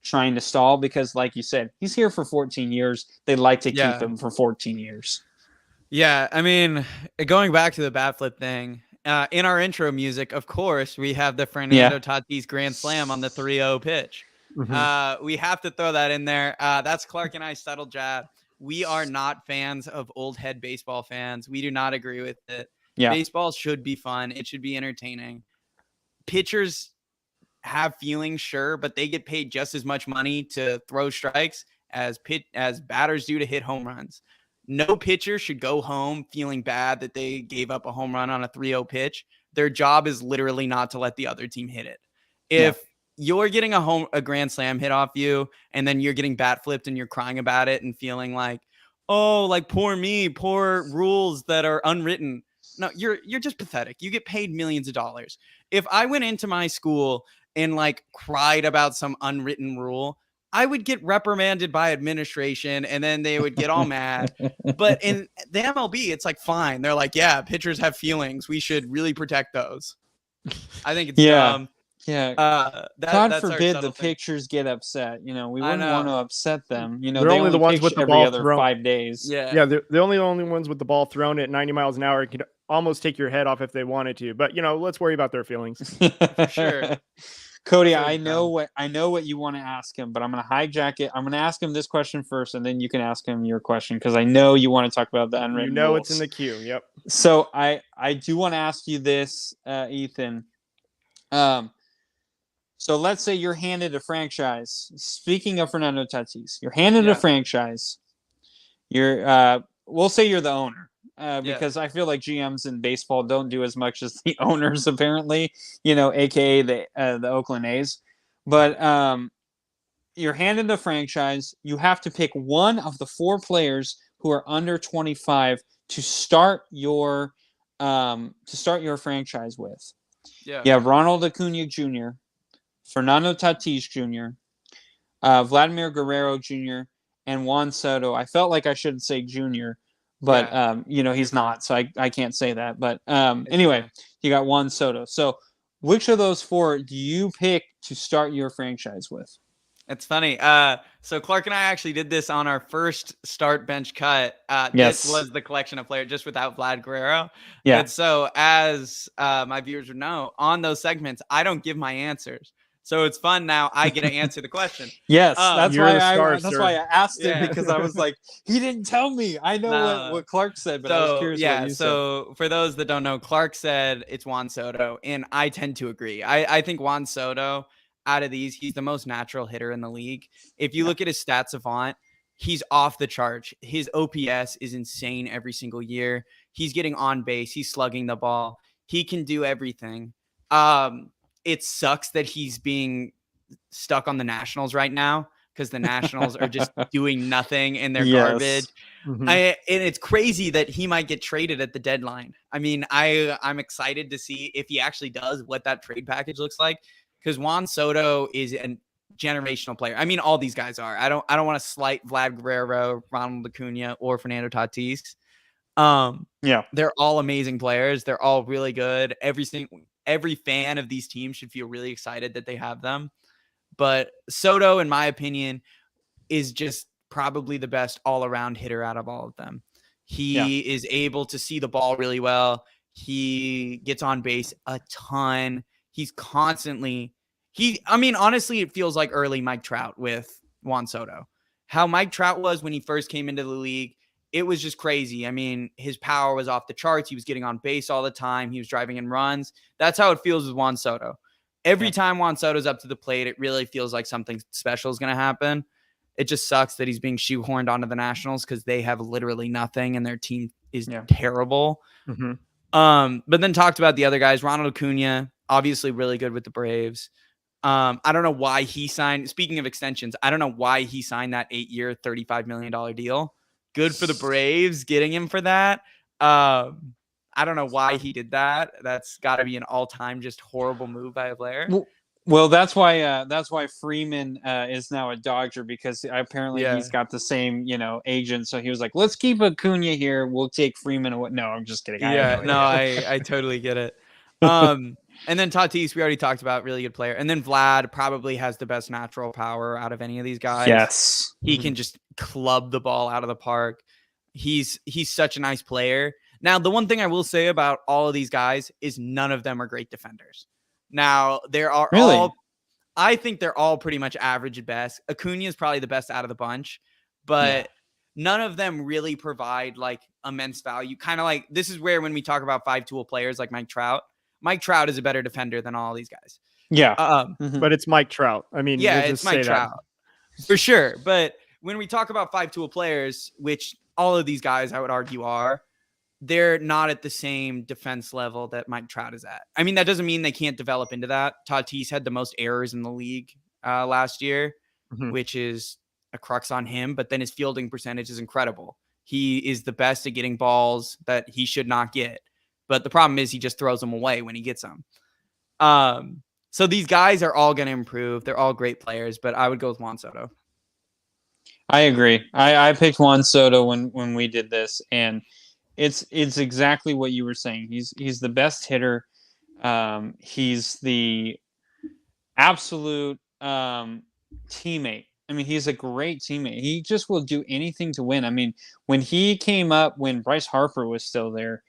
S1: trying to stall because, like you said, he's here for 14 years. They like to keep him for 14 years.
S3: Yeah, I mean, going back to the bat flip thing, in our intro music, of course, we have the Fernando Tatis grand slam on the 3-0 pitch. We have to throw that in there. That's Clark and I subtle jab. We are not fans of old head baseball fans. We do not agree with it.
S1: Yeah.
S3: Baseball should be fun. It should be entertaining. Pitchers have feelings, sure, but they get paid just as much money to throw strikes as batters do to hit home runs. No pitcher should go home feeling bad that they gave up a home run on a 3-0 pitch. Their job is literally not to let the other team hit it. If you're getting a grand slam hit off you, and then you're getting bat flipped and you're crying about it and feeling like, oh, like poor me, poor rules that are unwritten. No, you're just pathetic. You get paid millions of dollars. If I went into my school and like cried about some unwritten rule, I would get reprimanded by administration, and then they would get all mad. But in the MLB, it's like, fine. They're like, yeah, pitchers have feelings. We should really protect those. I think it's dumb.
S1: Yeah. God forbid the pitchers get upset. We wouldn't want to upset them.
S2: They're only the ones with the ball
S1: every 5 days.
S2: Yeah, they're the only ones with the ball thrown at 90 miles an hour. It could almost take your head off if they wanted to. But let's worry about their feelings.
S3: Sure.
S1: Cody, I know what you want to ask him, but I'm going to hijack it. I'm going to ask him this question first, and then you can ask him your question, because I know you want to talk about the unwritten rules.
S2: It's in the queue. Yep.
S1: So I do want to ask you this, Ethan. So let's say you're handed a franchise. Speaking of Fernando Tatis, you're handed a franchise. We'll say you're the owner. Because I feel like GMs in baseball don't do as much as the owners, apparently, aka the Oakland A's. But you're handed a franchise. You have to pick one of the 4 players who are under 25 to start your franchise with.
S3: Yeah.
S1: You have Ronald Acuna Jr., Fernando Tatis Jr., Vladimir Guerrero Jr., and Juan Soto. I felt like I shouldn't say Jr., but he's not, so I can't say that. But anyway, you got Juan Soto. So which of those 4 do you pick to start your franchise with?
S3: It's funny. So Clark and I actually did this on our first start bench cut.
S1: Yes.
S3: This was the collection of players just without Vlad Guerrero.
S1: Yeah.
S3: And so as my viewers would know, on those segments, I don't give my answers. So it's fun now. I get to answer the question.
S1: Yes, that's why I asked it, because I was like, he didn't tell me. I know what Clark said, but I was curious what you said.
S3: So for those that don't know, Clark said it's Juan Soto, and I tend to agree. I think Juan Soto, out of these, he's the most natural hitter in the league. If you look at his stats savant, he's off the charts. His OPS is insane every single year. He's getting on base. He's slugging the ball. He can do everything. It sucks that he's being stuck on the Nationals right now, because the Nationals are just doing nothing and they're garbage.
S2: Mm-hmm.
S3: And it's crazy that he might get traded at the deadline. I mean, I'm excited to see if he actually does, what that trade package looks like, because Juan Soto is a generational player. I mean, all these guys are. I don't want to slight Vlad Guerrero, Ronald Acuna, or Fernando Tatis. They're all amazing players. They're all really good. Every fan of these teams should feel really excited that they have them. But Soto, in my opinion, is just probably the best all-around hitter out of all of them. He is able to see the ball really well. He gets on base a ton. He's constantly honestly, it feels like early Mike Trout with Juan Soto. How Mike Trout was when he first came into the league, it was just crazy. I mean, his power was off the charts. He was getting on base all the time. He was driving in runs. That's how it feels with Juan Soto. Every time Juan Soto's up to the plate, it really feels like something special is going to happen. It just sucks that he's being shoehorned onto the Nationals because they have literally nothing and their team is terrible.
S2: Mm-hmm.
S3: But then talked about the other guys. Ronald Acuna, obviously really good with the Braves. I don't know why he signed. Speaking of extensions, I don't know why he signed that 8-year, $35 million deal. Good for the Braves getting him for that. I don't know why he did that. That's got to be an all-time just horrible move by a player.
S1: Well, that's why Freeman is now a Dodger, because apparently he's got the same, agent. So he was like, let's keep Acuna here. We'll take Freeman away. No, I'm just kidding.
S3: I totally get it. And then Tatis, we already talked about, really good player. And then Vlad probably has the best natural power out of any of these guys.
S1: Yes.
S3: He can just club the ball out of the park. He's such a nice player. Now, the one thing I will say about all of these guys is none of them are great defenders. Now, there are I think they're all pretty much average at best. Acuna is probably the best out of the bunch, but none of them really provide like immense value. Kind of like, this is where when we talk about 5-tool players like Mike Trout is a better defender than all these guys.
S1: Yeah.
S2: But it's Mike Trout. I mean,
S3: it's Mike Trout for sure. But when we talk about 5-tool players, which all of these guys I would argue are, they're not at the same defense level that Mike Trout is at. I mean, that doesn't mean they can't develop into that. Tatis had the most errors in the league last year, which is a crux on him. But then his fielding percentage is incredible. He is the best at getting balls that he should not get. But the problem is he just throws them away when he gets them. So these guys are all going to improve. They're all great players, but I would go with Juan Soto.
S1: I agree. I picked Juan Soto when we did this, and it's exactly what you were saying. He's the best hitter. He's the absolute teammate. I mean, he's a great teammate. He just will do anything to win. I mean, when he came up, when Bryce Harper was still there,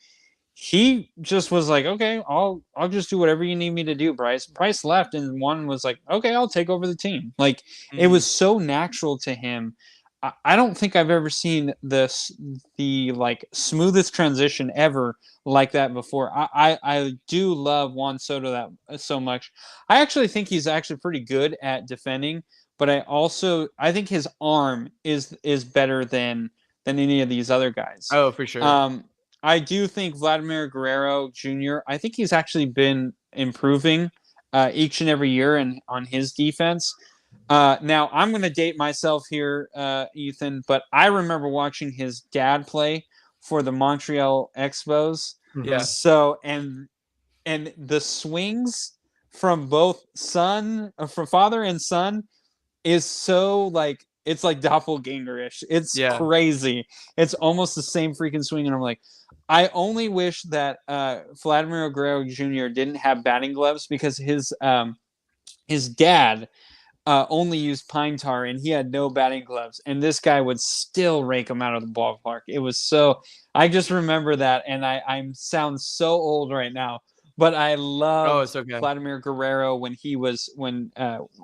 S1: he just was like, okay, I'll just do whatever you need me to do, Bryce. Bryce left, and one was like, okay, I'll take over the team. Like, it was so natural to him. I don't think I've ever seen the like smoothest transition ever like that before. I do love Juan Soto that so much. I actually think he's actually pretty good at defending, but I think his arm is better than any of these other guys.
S3: Oh, for sure.
S1: I do think Vladimir Guerrero Jr., I think he's actually been improving each and every year on his defense. Now, I'm going to date myself here, Ethan, but I remember watching his dad play for the Montreal Expos.
S3: Yeah.
S1: So, and the swings from both from father and son is so like, it's like doppelganger-ish. It's crazy. It's almost the same freaking swing. And I'm like, I only wish that Vladimir Guerrero Jr. didn't have batting gloves, because his dad only used pine tar and he had no batting gloves, and this guy would still rake him out of the ballpark. It was so, I just remember that, and I sound so old right now, but I love Vladimir Guerrero when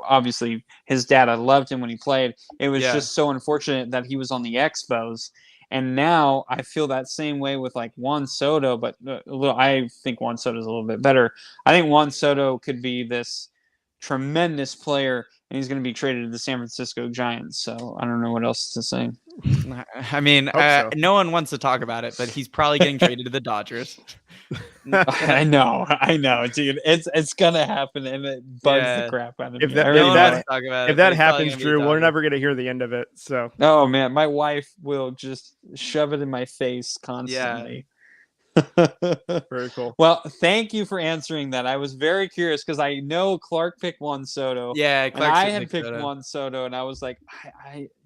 S1: obviously his dad, I loved him when he played. It was just so unfortunate that he was on the Expos. And now I feel that same way with like Juan Soto, but I think Juan Soto is a little bit better. I think Juan Soto could be this tremendous player, and he's going to be traded to the San Francisco Giants. So I don't know what else to say.
S3: I mean, no one wants to talk about it, but he's probably getting traded to the Dodgers.
S1: I know, dude. It's gonna happen, and it bugs the crap out of me.
S2: If that happens, Drew, we're never gonna hear the end of it. So,
S1: oh man, my wife will just shove it in my face constantly.
S2: Very cool.
S1: Well, thank you for answering that. I was very curious because I know Clark picked Juan Soto.
S3: Yeah,
S1: Clark and I had picked Juan Soto, and I was like,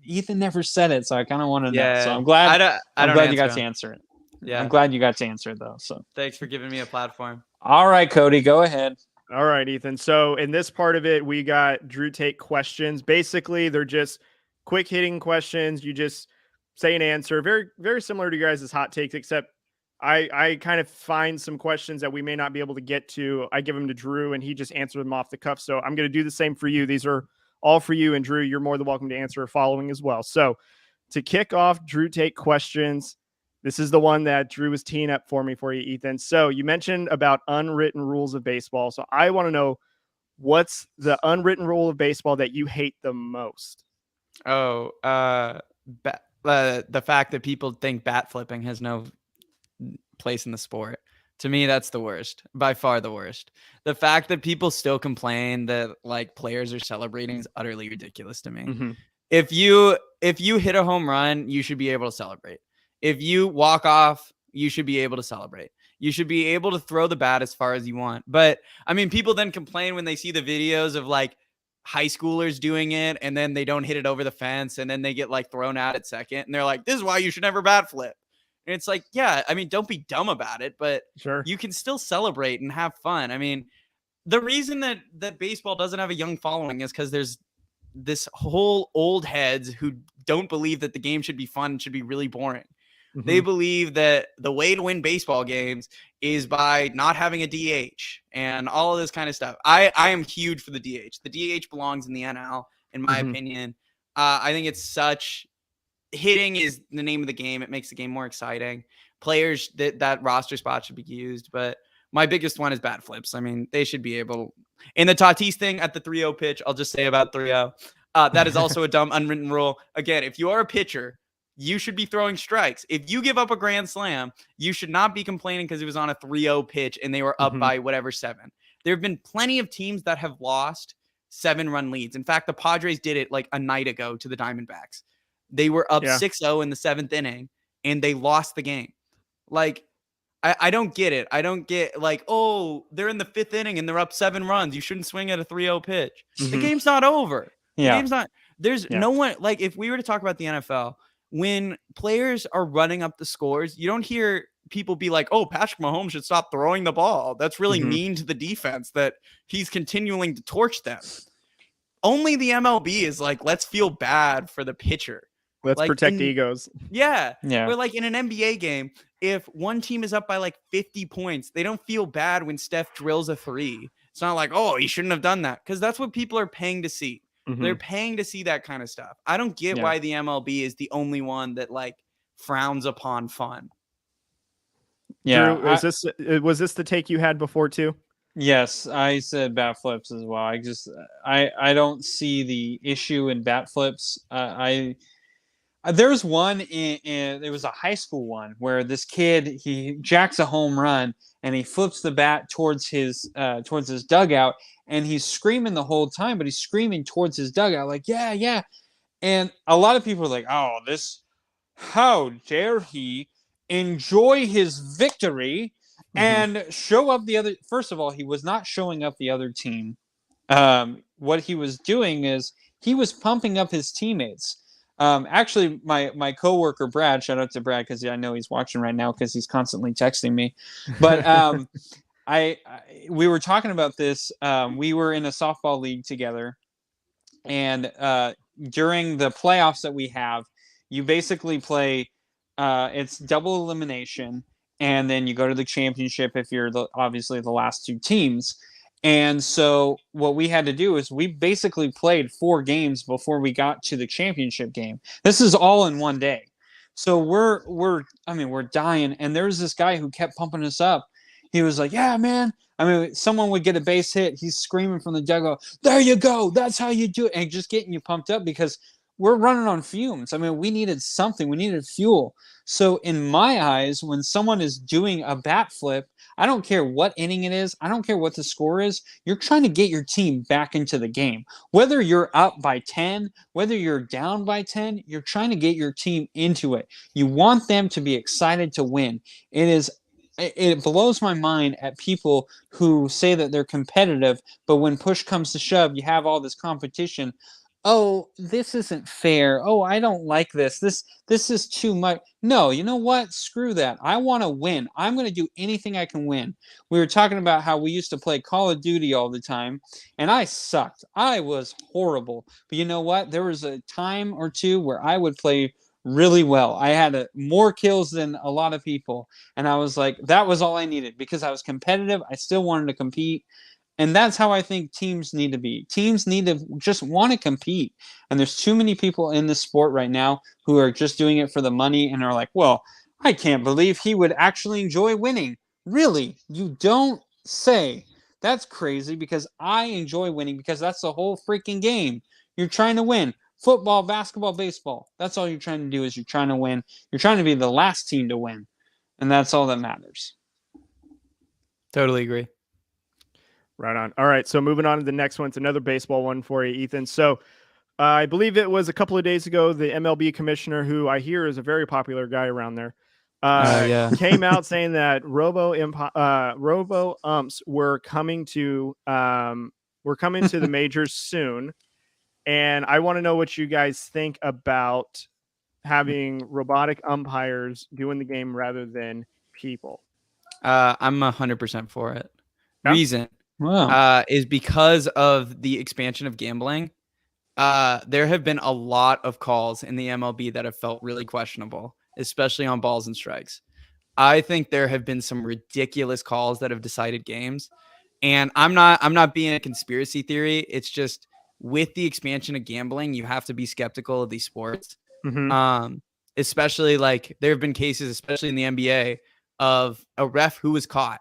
S1: Ethan never said it, so I kind of want to know. So I'm glad. I'm glad you got to answer it.
S3: Yeah,
S1: I'm glad you got to answer it though. So
S3: thanks for giving me a platform.
S1: All right, Cody, go ahead.
S2: All right, Ethan. So in this part of it, we got Drew take questions. Basically, they're just quick hitting questions. You just say an answer. Very, very similar to you guys' hot takes, except I kind of find some questions that we may not be able to get to. I give them to Drew and he just answers them off the cuff. So I'm going to do the same for you. These are all for you. And Drew, you're more than welcome to answer following as well. So to kick off Drew take questions, this is the one that Drew was teeing up for you, Ethan. So you mentioned about unwritten rules of baseball. So I want to know, what's the unwritten rule of baseball that you hate the most?
S3: Oh, the fact that people think bat flipping has no place in the sport. To me, that's the worst, by far the worst. The fact that people still complain that like players are celebrating is utterly ridiculous to me.
S2: Mm-hmm.
S3: If you hit a home run, you should be able to celebrate. If you walk off, you should be able to celebrate. You should be able to throw the bat as far as you want. But I mean, people then complain when they see the videos of like high schoolers doing it and then they don't hit it over the fence and then they get like thrown out at second and they're like, this is why you should never bat flip. And it's like, yeah, I mean, don't be dumb about it, but
S2: sure,
S3: you can still celebrate and have fun. I mean, the reason that baseball doesn't have a young following is because there's this whole old heads who don't believe that the game should be fun, should be really boring. Mm-hmm. They believe that the way to win baseball games is by not having a DH and all of this kind of stuff. I am huge for the DH. The DH belongs in the NL, in my opinion. I think it's such hitting is the name of the game. It makes the game more exciting. Players that roster spot should be used, but my biggest one is bat flips. I mean, they should be able. And the Tatis thing at the 3-0 pitch, I'll just say about 3-0. That is also a dumb unwritten rule. Again, if you are a pitcher, you should be throwing strikes. If you give up a grand slam, you should not be complaining because it was on a 3-0 pitch and they were up by whatever 7. There have been plenty of teams that have lost 7-run leads. In fact, the Padres did it like a night ago to the Diamondbacks. They were up 6-0 in the 7th inning and they lost the game. Like, I don't get it. I don't get like, oh, they're in the 5th inning and they're up 7 runs. You shouldn't swing at a 3-0 pitch. The game's not over.
S1: Yeah.
S3: The game's not. There's no one. Like, if we were to talk about the NFL, when players are running up the scores, you don't hear people be like, oh, Patrick Mahomes should stop throwing the ball. That's really mean to the defense that he's continuing to torch them. Only the MLB is like, let's feel bad for the pitcher.
S2: Let's like protect egos.
S3: Yeah. But like in an NBA game, if one team is up by like 50 points, they don't feel bad when Steph drills a 3. It's not like, oh, he shouldn't have done that. Because that's what people are paying to see. They're paying to see that kind of stuff. I don't get why the MLB is the only one that like frowns upon fun.
S2: Yeah. Drew, was this the take you had before too?
S1: Yes, I said bat flips as well. I don't see the issue in bat flips. There's one it was a high school one where this kid, he jacks a home run and he flips the bat towards his dugout and he's screaming the whole time, but he's screaming towards his dugout like, yeah. And a lot of people are like, oh, how dare he enjoy his victory and show up the other. First of all, he was not showing up the other team. What he was doing is he was pumping up his teammates. Actually, my coworker Brad, shout out to Brad because I know he's watching right now because he's constantly texting me. But we were talking about this. We were in a softball league together, and during the playoffs that we have, you basically play. It's double elimination, and then you go to the championship if you're obviously the last 2 teams. And so what we had to do is we basically played 4 games before we got to the championship game. This is all in one day. So we're dying. And there was this guy who kept pumping us up. He was like, yeah, man. I mean, someone would get a base hit. He's screaming from the dugout, there you go. That's how you do it. And just getting you pumped up because we're running on fumes. I mean, we needed something. We needed fuel. So in my eyes, when someone is doing a bat flip, I don't care what inning it is. I don't care what the score is. You're trying to get your team back into the game. Whether you're up by 10, whether you're down by 10, you're trying to get your team into it. You want them to be excited to win. It blows my mind at people who say that they're competitive, but when push comes to shove, you have all this competition. oh, this isn't fair. Oh, I don't like this. This is too much. No, you know what? Screw that. I want to win. I'm going to do anything I can win. We were talking about how we used to play Call of Duty all the time, and I sucked. I was horrible. But you know what? There was a time or two where I would play really well. I had more kills than a lot of people, and I was like, that was all I needed because I was competitive. I still wanted to compete. And that's how I think teams need to be. Teams need to just want to compete. And there's too many people in this sport right now who are just doing it for the money and are like, well, I can't believe he would actually enjoy winning. Really? You don't say. That's crazy because I enjoy winning because that's the whole freaking game. You're trying to win. Football, basketball, baseball. That's all you're trying to do is you're trying to win. You're trying to be the last team to win. And that's all that matters.
S3: Totally agree.
S2: Right on. All right. So moving on to the next one. It's another baseball one for you, Ethan. So I believe it was a couple of days ago, the MLB commissioner, who I hear is a very popular guy around there, came out saying that Robo-Umps were coming to the majors soon. And I want to know what you guys think about having robotic umpires doing the game rather than people.
S3: I'm 100% for it.
S2: Yeah?
S3: Reason is because of the expansion of gambling. There have been a lot of calls in the MLB that have felt really questionable, especially on balls and strikes. I think there have been some ridiculous calls that have decided games, and I'm not being a conspiracy theory. It's just with the expansion of gambling, you have to be skeptical of these sports.
S2: Mm-hmm.
S3: Especially like there have been cases, especially in the NBA, of a ref who was caught.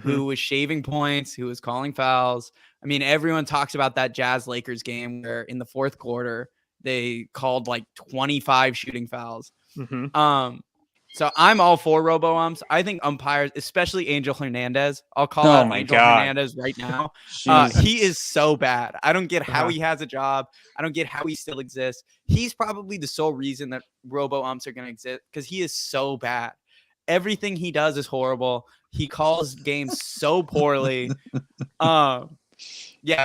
S3: Who was shaving points, who was calling fouls. I mean, everyone talks about that Jazz-Lakers game where in the fourth quarter, they called like 25 shooting fouls.
S2: Mm-hmm.
S3: So I'm all for robo-umps. I think umpires, especially Angel Hernandez, I'll call out Angel Hernandez right now. He is so bad. I don't get how he has a job. I don't get how he still exists. He's probably the sole reason that robo-umps are going to exist because he is so bad. Everything he does is horrible. He calls games so poorly. Yeah,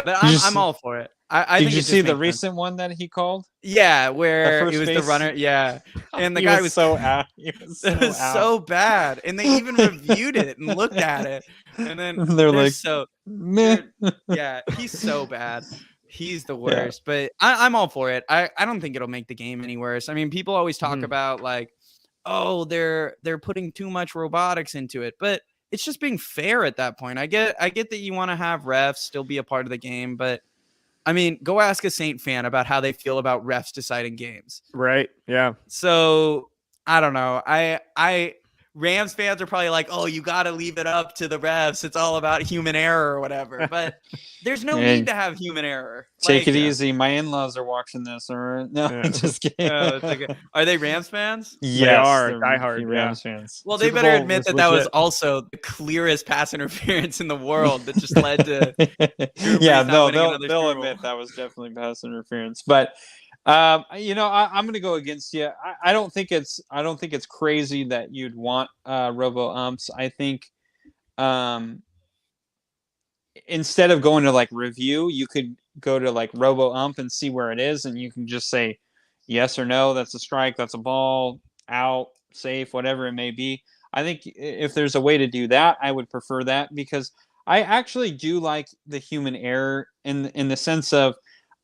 S3: but I'm all for it.
S1: Did you see the recent one that he called?
S3: Yeah, where it was the runner. Yeah, and the guy was
S1: so out. It
S3: was so bad, and they even reviewed it and looked at it, and then
S1: they're like,
S3: so
S1: meh.
S3: Yeah, he's so bad. He's the worst. Yeah. But I'm all for it. I don't think it'll make the game any worse. I mean, people always talk about like, oh, they're putting too much robotics into it, but it's just being fair at that point. I get that you want to have refs still be a part of the game, but I mean, go ask a Saint fan about how they feel about refs deciding games.
S2: Right. Yeah.
S3: So I don't know. Rams fans are probably like, oh, you got to leave it up to the refs. It's all about human error or whatever. But there's no need to have human error.
S1: Take it easy. My in-laws are watching this. Or no, just kidding.
S3: Are they Rams fans?
S2: Yes, they are diehard
S1: Rams fans.
S3: Well, they better admit that was also the clearest pass interference in the world that just led to.
S1: They'll admit that was definitely pass interference. But I'm going to go against you. I don't think it's crazy that you'd want robo umps. I think instead of going to like review, you could go to like robo ump and see where it is, and you can just say yes or no. That's a strike. That's a ball. Out. Safe. Whatever it may be. I think if there's a way to do that, I would prefer that because I actually do like the human error in the sense of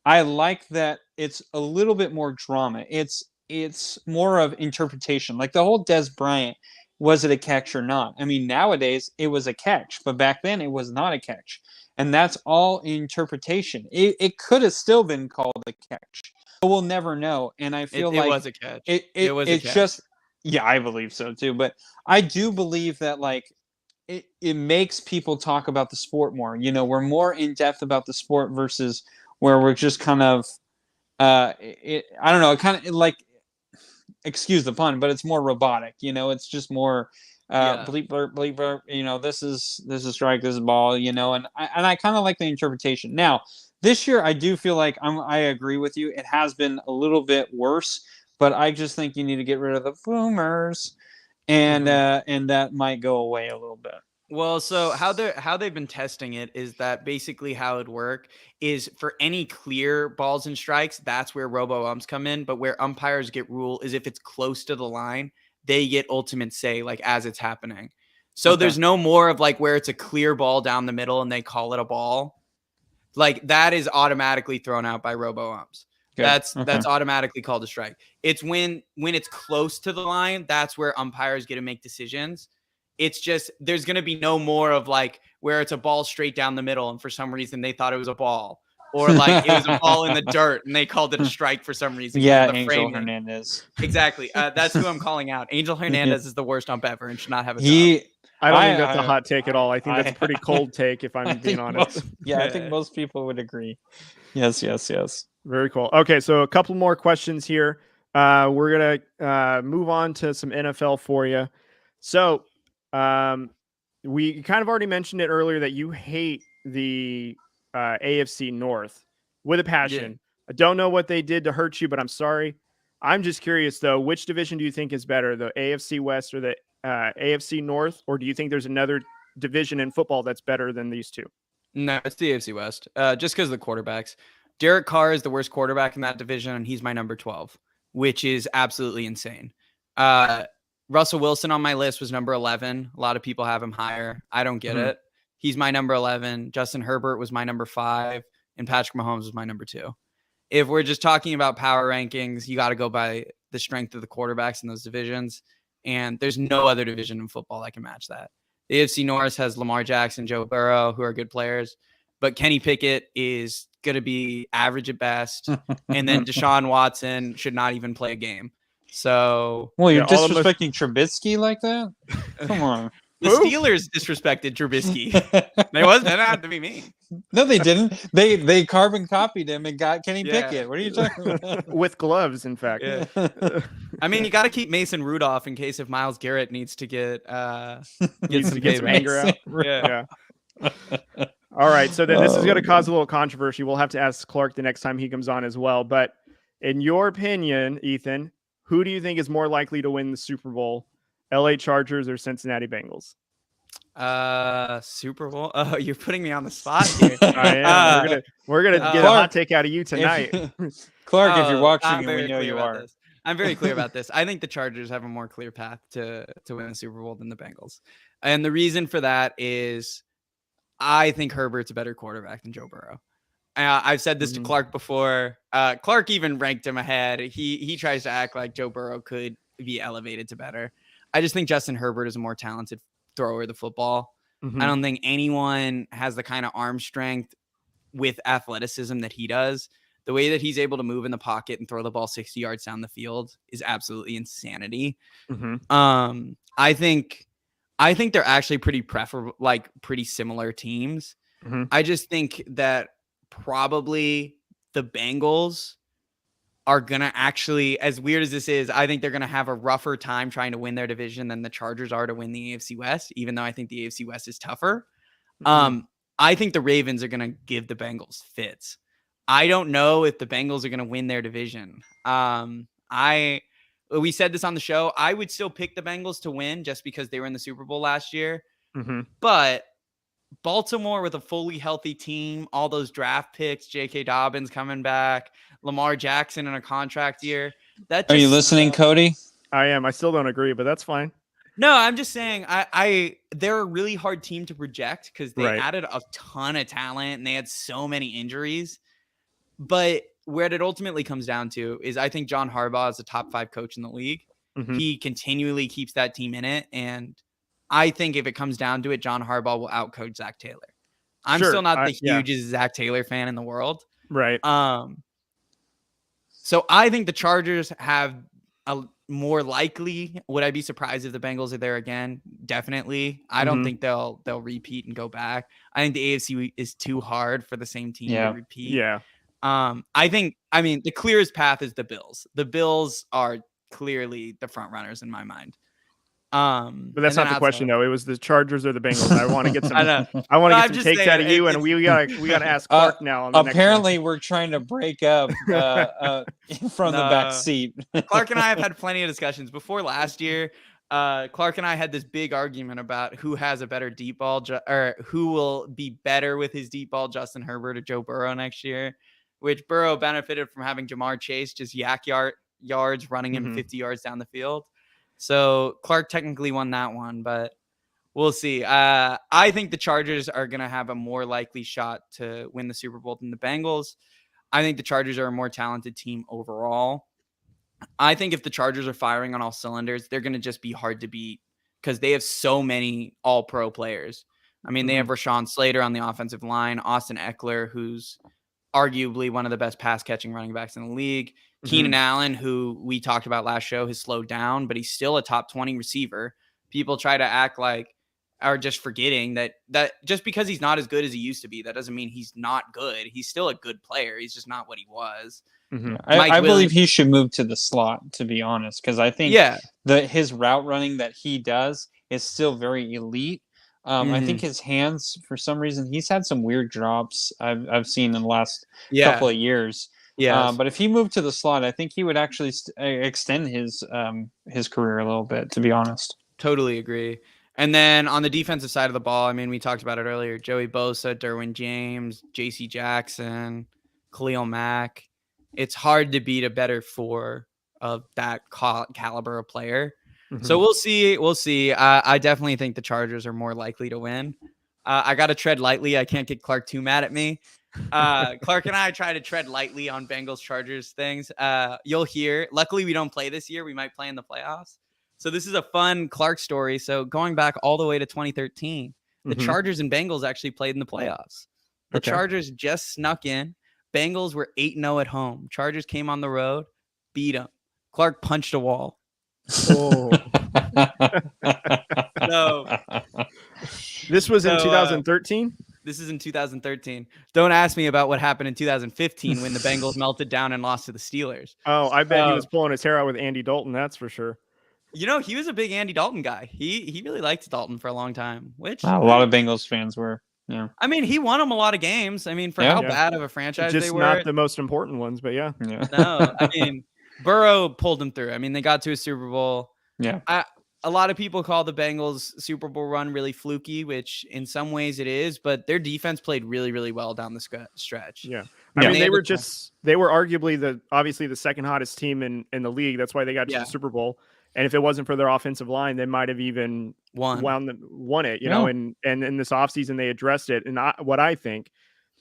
S1: I like that it's a little bit more drama. It's more of interpretation. Like the whole Des Bryant, was it a catch or not? I mean, nowadays it was a catch, but back then it was not a catch. And that's all interpretation. It could have still been called a catch. But we'll never know. And I feel like
S3: it was a catch.
S1: It was a catch. Just, yeah, I believe so too. But I do believe that like it makes people talk about the sport more. You know, we're more in depth about the sport versus where we're just kind of, I don't know, kind of like, excuse the pun, but it's more robotic. You know, it's just more bleep, blurp, bleep, blurp. You know, this is strike, this is ball. You know, and I kind of like the interpretation. Now, this year, I do feel like I agree with you. It has been a little bit worse, but I just think you need to get rid of the boomers, and that might go away a little bit.
S3: Well, so how they've been testing it is that basically how it'd work is for any clear balls and strikes, that's where robo-umps come in. But where umpires get rule is if it's close to the line, they get ultimate say, like as it's happening. So there's no more of like where it's a clear ball down the middle and they call it a ball. Like that is automatically thrown out by robo-umps. That's automatically called a strike. It's when it's close to the line, that's where umpires get to make decisions. It's just there's going to be no more of like where it's a ball straight down the middle and for some reason they thought it was a ball, or like it was a ball in the dirt and they called it a strike for some reason.
S1: Yeah, Angel Hernandez.
S3: Exactly. That's who I'm calling out. Angel Hernandez is the worst ump ever and should not have a job.
S2: I don't think that's a hot take at all. I think that's a pretty cold take, if I'm being honest.
S1: I think most people would agree. Yes.
S2: Very cool. Okay, so a couple more questions here. We're gonna move on to some NFL for you. So we kind of already mentioned it earlier that you hate the AFC North with a passion. Yeah. I don't know what they did to hurt you, but I'm sorry. I'm just curious though, which division do you think is better, the AFC West or the AFC North, or do you think there's another division in football that's better than these two?
S3: No, it's the AFC West. Just because of the quarterbacks. Derek Carr is the worst quarterback in that division, and he's my number 12, which is absolutely insane. Russell Wilson on my list was number 11. A lot of people have him higher. I don't get it. He's my number 11. Justin Herbert was my number 5, and Patrick Mahomes was my number 2. If we're just talking about power rankings, you got to go by the strength of the quarterbacks in those divisions, and there's no other division in football that can match that. The AFC North has Lamar Jackson, Joe Burrow, who are good players, but Kenny Pickett is going to be average at best, and then Deshaun Watson should not even play a game. So,
S1: well, you're disrespecting Trubisky like that? Come on.
S3: The Steelers disrespected Trubisky. That had to be me.
S1: No, they didn't. They carbon copied him and got Kenny Pickett. What are you talking about?
S2: With gloves, in fact.
S3: Yeah. I mean, you got to keep Mason Rudolph in case if Myles Garrett needs to get some
S2: anger out. Yeah. All right, so then this is going to cause a little controversy. We'll have to ask Clark the next time he comes on as well. But in your opinion, Ethan, who do you think is more likely to win the Super Bowl, LA Chargers or Cincinnati Bengals?
S3: Super Bowl? Oh, you're putting me on the spot here.
S2: I am. We're gonna get a hot take out of you tonight.
S1: Clark, if you're watching, we know you are.
S3: I'm very clear about this. I think the Chargers have a more clear path to win the Super Bowl than the Bengals. And the reason for that is I think Herbert's a better quarterback than Joe Burrow. I've said this to Clark before. Clark even ranked him ahead. He tries to act like Joe Burrow could be elevated to better. I just think Justin Herbert is a more talented thrower of the football. I don't think anyone has the kind of arm strength with athleticism that he does. The way that he's able to move in the pocket and throw the ball 60 yards down the field is absolutely insanity. I think they're actually pretty pretty similar teams. I just think that probably the Bengals are going to actually, as weird as this is, I think they're going to have a rougher time trying to win their division than the Chargers are to win the AFC West, even though I think the AFC West is tougher. I think the Ravens are going to give the Bengals fits. I don't know if the Bengals are going to win their division. We said this on the show. I would still pick the Bengals to win just because they were in the Super Bowl last year. But Baltimore with a fully healthy team, all those draft picks, J.K. Dobbins coming back, Lamar Jackson in a contract year.
S1: Are you listening, Cody?
S2: I am. I still don't agree, but that's fine.
S3: No, I'm just saying they're a really hard team to project because they added a ton of talent and they had so many injuries. But where it ultimately comes down to is I think John Harbaugh is a top 5 coach in the league. He continually keeps that team in it. And I think if it comes down to it, John Harbaugh will outcoach Zach Taylor. I'm still not the hugest Zach Taylor fan in the world.
S2: Right.
S3: So I think the Chargers have a more likely. Would I be surprised if the Bengals are there again? Definitely. I don't think they'll repeat and go back. I think the AFC is too hard for the same team to repeat.
S2: Yeah.
S3: I mean, the clearest path is the Bills. The Bills are clearly the front runners in my mind.
S2: But that's not the question though. It was the Chargers or the Bengals. I want to get some. I want to get some takes out of you, and we gotta ask Clark now. On the
S1: apparently, we're trying to break up from the back seat.
S3: Clark and I have had plenty of discussions before last year. Clark and I had this big argument about who has a better deep ball, or who will be better with his deep ball, Justin Herbert or Joe Burrow next year, which Burrow benefited from having Jamar Chase just yak yards running him 50 yards down the field. So Clark technically won that one, but we'll see. I think the Chargers are going to have a more likely shot to win the Super Bowl than the Bengals. I think the Chargers are a more talented team overall. I think if the Chargers are firing on all cylinders, they're going to just be hard to beat because they have so many all-pro players. I mean, they have Rashawn Slater on the offensive line, Austin Eckler, who's arguably one of the best pass-catching running backs in the league, Keenan Allen, who we talked about last show, has slowed down, but he's still a top 20 receiver. People try to act like, are just forgetting that just because he's not as good as he used to be, that doesn't mean he's not good. He's still a good player. He's just not what he was.
S1: I believe he should move to the slot, to be honest, because I think his route running that he does is still very elite. I think his hands, for some reason, he's had some weird drops I've seen in the last couple of years. But if he moved to the slot, I think he would actually extend his career a little bit, to be honest.
S3: Totally agree. And then on the defensive side of the ball, I mean, we talked about it earlier. Joey Bosa, Derwin James, J.C. Jackson, Khalil Mack. It's hard to beat a better four of that caliber of player. So we'll see. We'll see. I definitely think the Chargers are more likely to win. I got to tread lightly. I can't get Clark too mad at me. Clark and I try to tread lightly on Bengals Chargers things. You'll hear. Luckily, we don't play this year. We might play in the playoffs. So this is a fun Clark story. So going back all the way to 2013, the Chargers and Bengals actually played in the playoffs. The Chargers just snuck in. Bengals were 8-0 at home. Chargers came on the road, beat them. Clark punched a wall.
S2: Oh.
S3: So
S2: this was in 2013?
S3: This is in 2013. Don't ask me about what happened in 2015 when the Bengals melted down and lost to the Steelers.
S2: Oh, I bet he was pulling his hair out with Andy Dalton. That's for sure.
S3: You know, he was a big Andy Dalton guy. He really liked Dalton for a long time, which
S1: a lot of Bengals fans were. Yeah.
S3: I mean, he won them a lot of games. I mean, for how bad of a franchise
S2: just
S3: they were.
S2: Not the most important ones, but yeah.
S3: No, I mean, Burrow pulled them through. I mean, they got to a Super Bowl.
S1: Yeah.
S3: A lot of people call the Bengals Super Bowl run really fluky, which in some ways it is, but their defense played really, really well down the stretch.
S2: Yeah. I mean, they were arguably obviously the second hottest team in the league. That's why they got to the Super Bowl. And if it wasn't for their offensive line, they might have even won it, you know, and in this offseason, they addressed it. And what I think,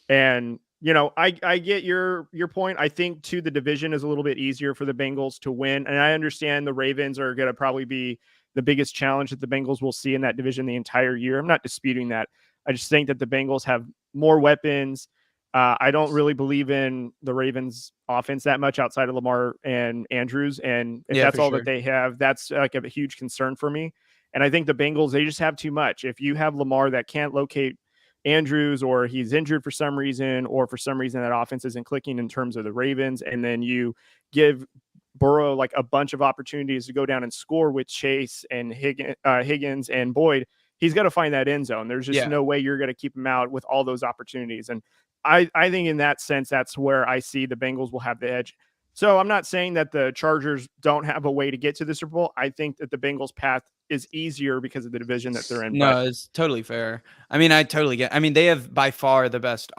S2: and, you know, I get your point. I think too, the division is a little bit easier for the Bengals to win. And I understand the Ravens are going to probably be the biggest challenge that the Bengals will see in that division the entire year. I'm not disputing that. I just think that the Bengals have more weapons. I don't really believe in the Ravens offense that much outside of Lamar and Andrews. And if that's all that they have, that's like a huge concern for me. And I think the Bengals, they just have too much. If you have Lamar that can't locate Andrews, or he's injured for some reason, or for some reason that offense isn't clicking in terms of the Ravens, and then you give Burrow like a bunch of opportunities to go down and score with Chase and Higgins and Boyd, he's got to find that end zone. There's just no way you're going to keep him out with all those opportunities. And I think in that sense, that's where I see the Bengals will have the edge. So I'm not saying that the Chargers don't have a way to get to the Super Bowl. I think that the Bengals' path is easier because of the division that they're in.
S3: No, it's totally fair. I mean, I totally get. I mean, they have by far the best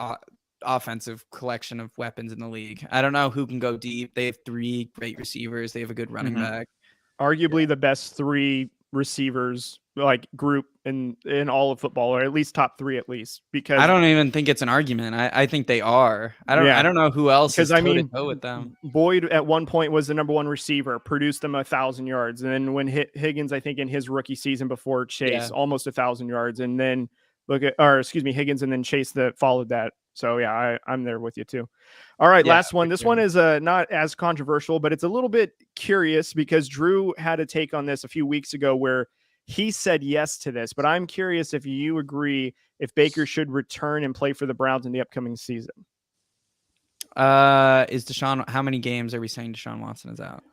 S3: offensive collection of weapons in the league. I don't know who can go deep. They have 3 great receivers. They have a good running back.
S2: Arguably the best 3 receivers like group in all of football, or at least top 3 at least, because
S3: I don't even think it's an argument. I think they are. I don't know who else is toe-to-toe with them.
S2: Boyd at one point was the number 1 receiver, produced them 1,000 yards, and then when Higgins, I think in his rookie season before Chase, almost 1,000 yards, and then Higgins and then Chase that followed that. So yeah, I'm there with you too. All right, last one. This one is not as controversial, but it's a little bit curious because Drew had a take on this a few weeks ago where he said yes to this, but I'm curious if you agree if Baker should return and play for the Browns in the upcoming season.
S3: Is Deshaun? How many games are we saying Deshaun Watson is out?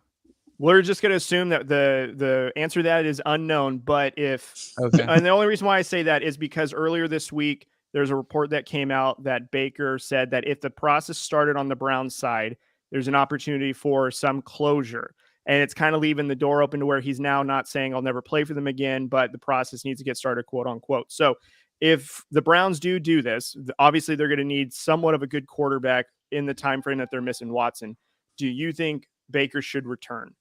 S2: We're just going to assume that the answer to that is unknown. But and the only reason why I say that is because earlier this week there's a report that came out that Baker said that if the process started on the Browns side, there's an opportunity for some closure. And it's kind of leaving the door open to where he's now not saying I'll never play for them again, but the process needs to get started, quote unquote. So if the Browns do this, obviously they're going to need somewhat of a good quarterback in the time frame that they're missing Watson. Do you think Baker should return?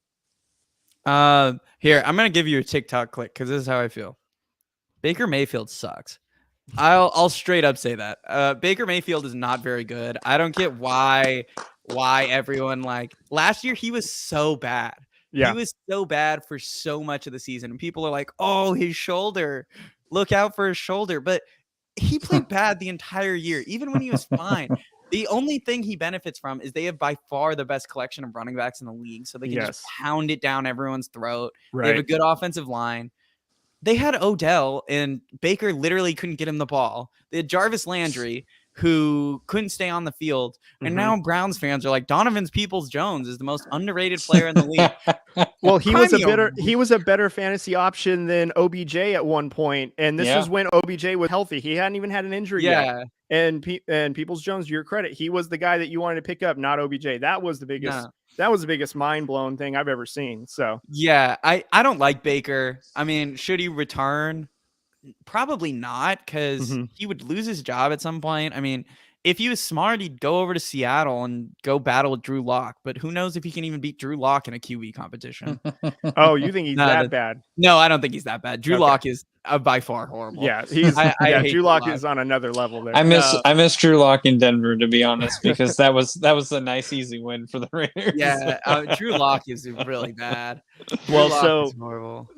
S3: Here, I'm going to give you a TikTok click because this is how I feel. Baker Mayfield sucks. I'll straight up say that. Baker Mayfield is not very good. I don't get why everyone last year he was so bad. Yeah. He was so bad for so much of the season. And people are like, oh, his shoulder. Look out for his shoulder. But he played bad the entire year, even when he was fine. The only thing he benefits from is they have by far the best collection of running backs in the league. So they can just pound it down everyone's throat. Right. They have a good offensive line. They had Odell, and Baker literally couldn't get him the ball. They had Jarvis Landry, who couldn't stay on the field. And now Browns fans are like, Donovan Peoples-Jones is the most underrated player in the league.
S2: Well, he was a better fantasy option than OBJ at one point, and this was when OBJ was healthy. He hadn't even had an injury yet. And Peoples-Jones, to your credit, he was the guy that you wanted to pick up, not OBJ. That was the biggest. No. That was the biggest mind-blown thing I've ever seen. So
S3: yeah, I don't like Baker. I mean, should he return? Probably not, because he would lose his job at some point. I mean, if he was smart, he'd go over to Seattle and go battle with Drew Lock. But who knows if he can even beat Drew Lock in a QB competition?
S2: Oh, you think he's that bad?
S3: No, I don't think he's that bad. Drew Lock is by far horrible.
S2: Yeah, Drew Lock is on another level there.
S1: I miss Drew Lock in Denver, to be honest, because that was a nice easy win for the Raiders.
S3: Yeah, Drew Lock is really bad.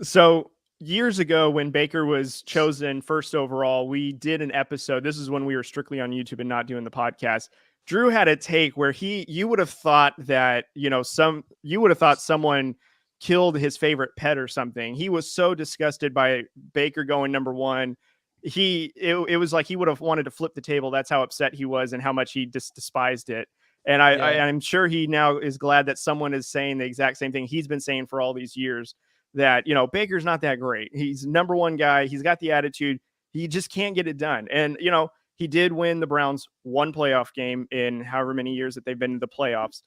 S2: So years ago, when Baker was chosen first overall, we did an episode. This is when we were strictly on YouTube and not doing the podcast. Drew had a take where you would have thought that, someone killed his favorite pet or something. He was so disgusted by Baker going number one. It was like he would have wanted to flip the table. That's how upset he was and how much he despised it. And I'm sure he now is glad that someone is saying the exact same thing he's been saying for all these years, that, Baker's not that great. He's number one guy. He's got the attitude. He just can't get it done. And, he did win the Browns one playoff game in however many years that they've been in the playoffs.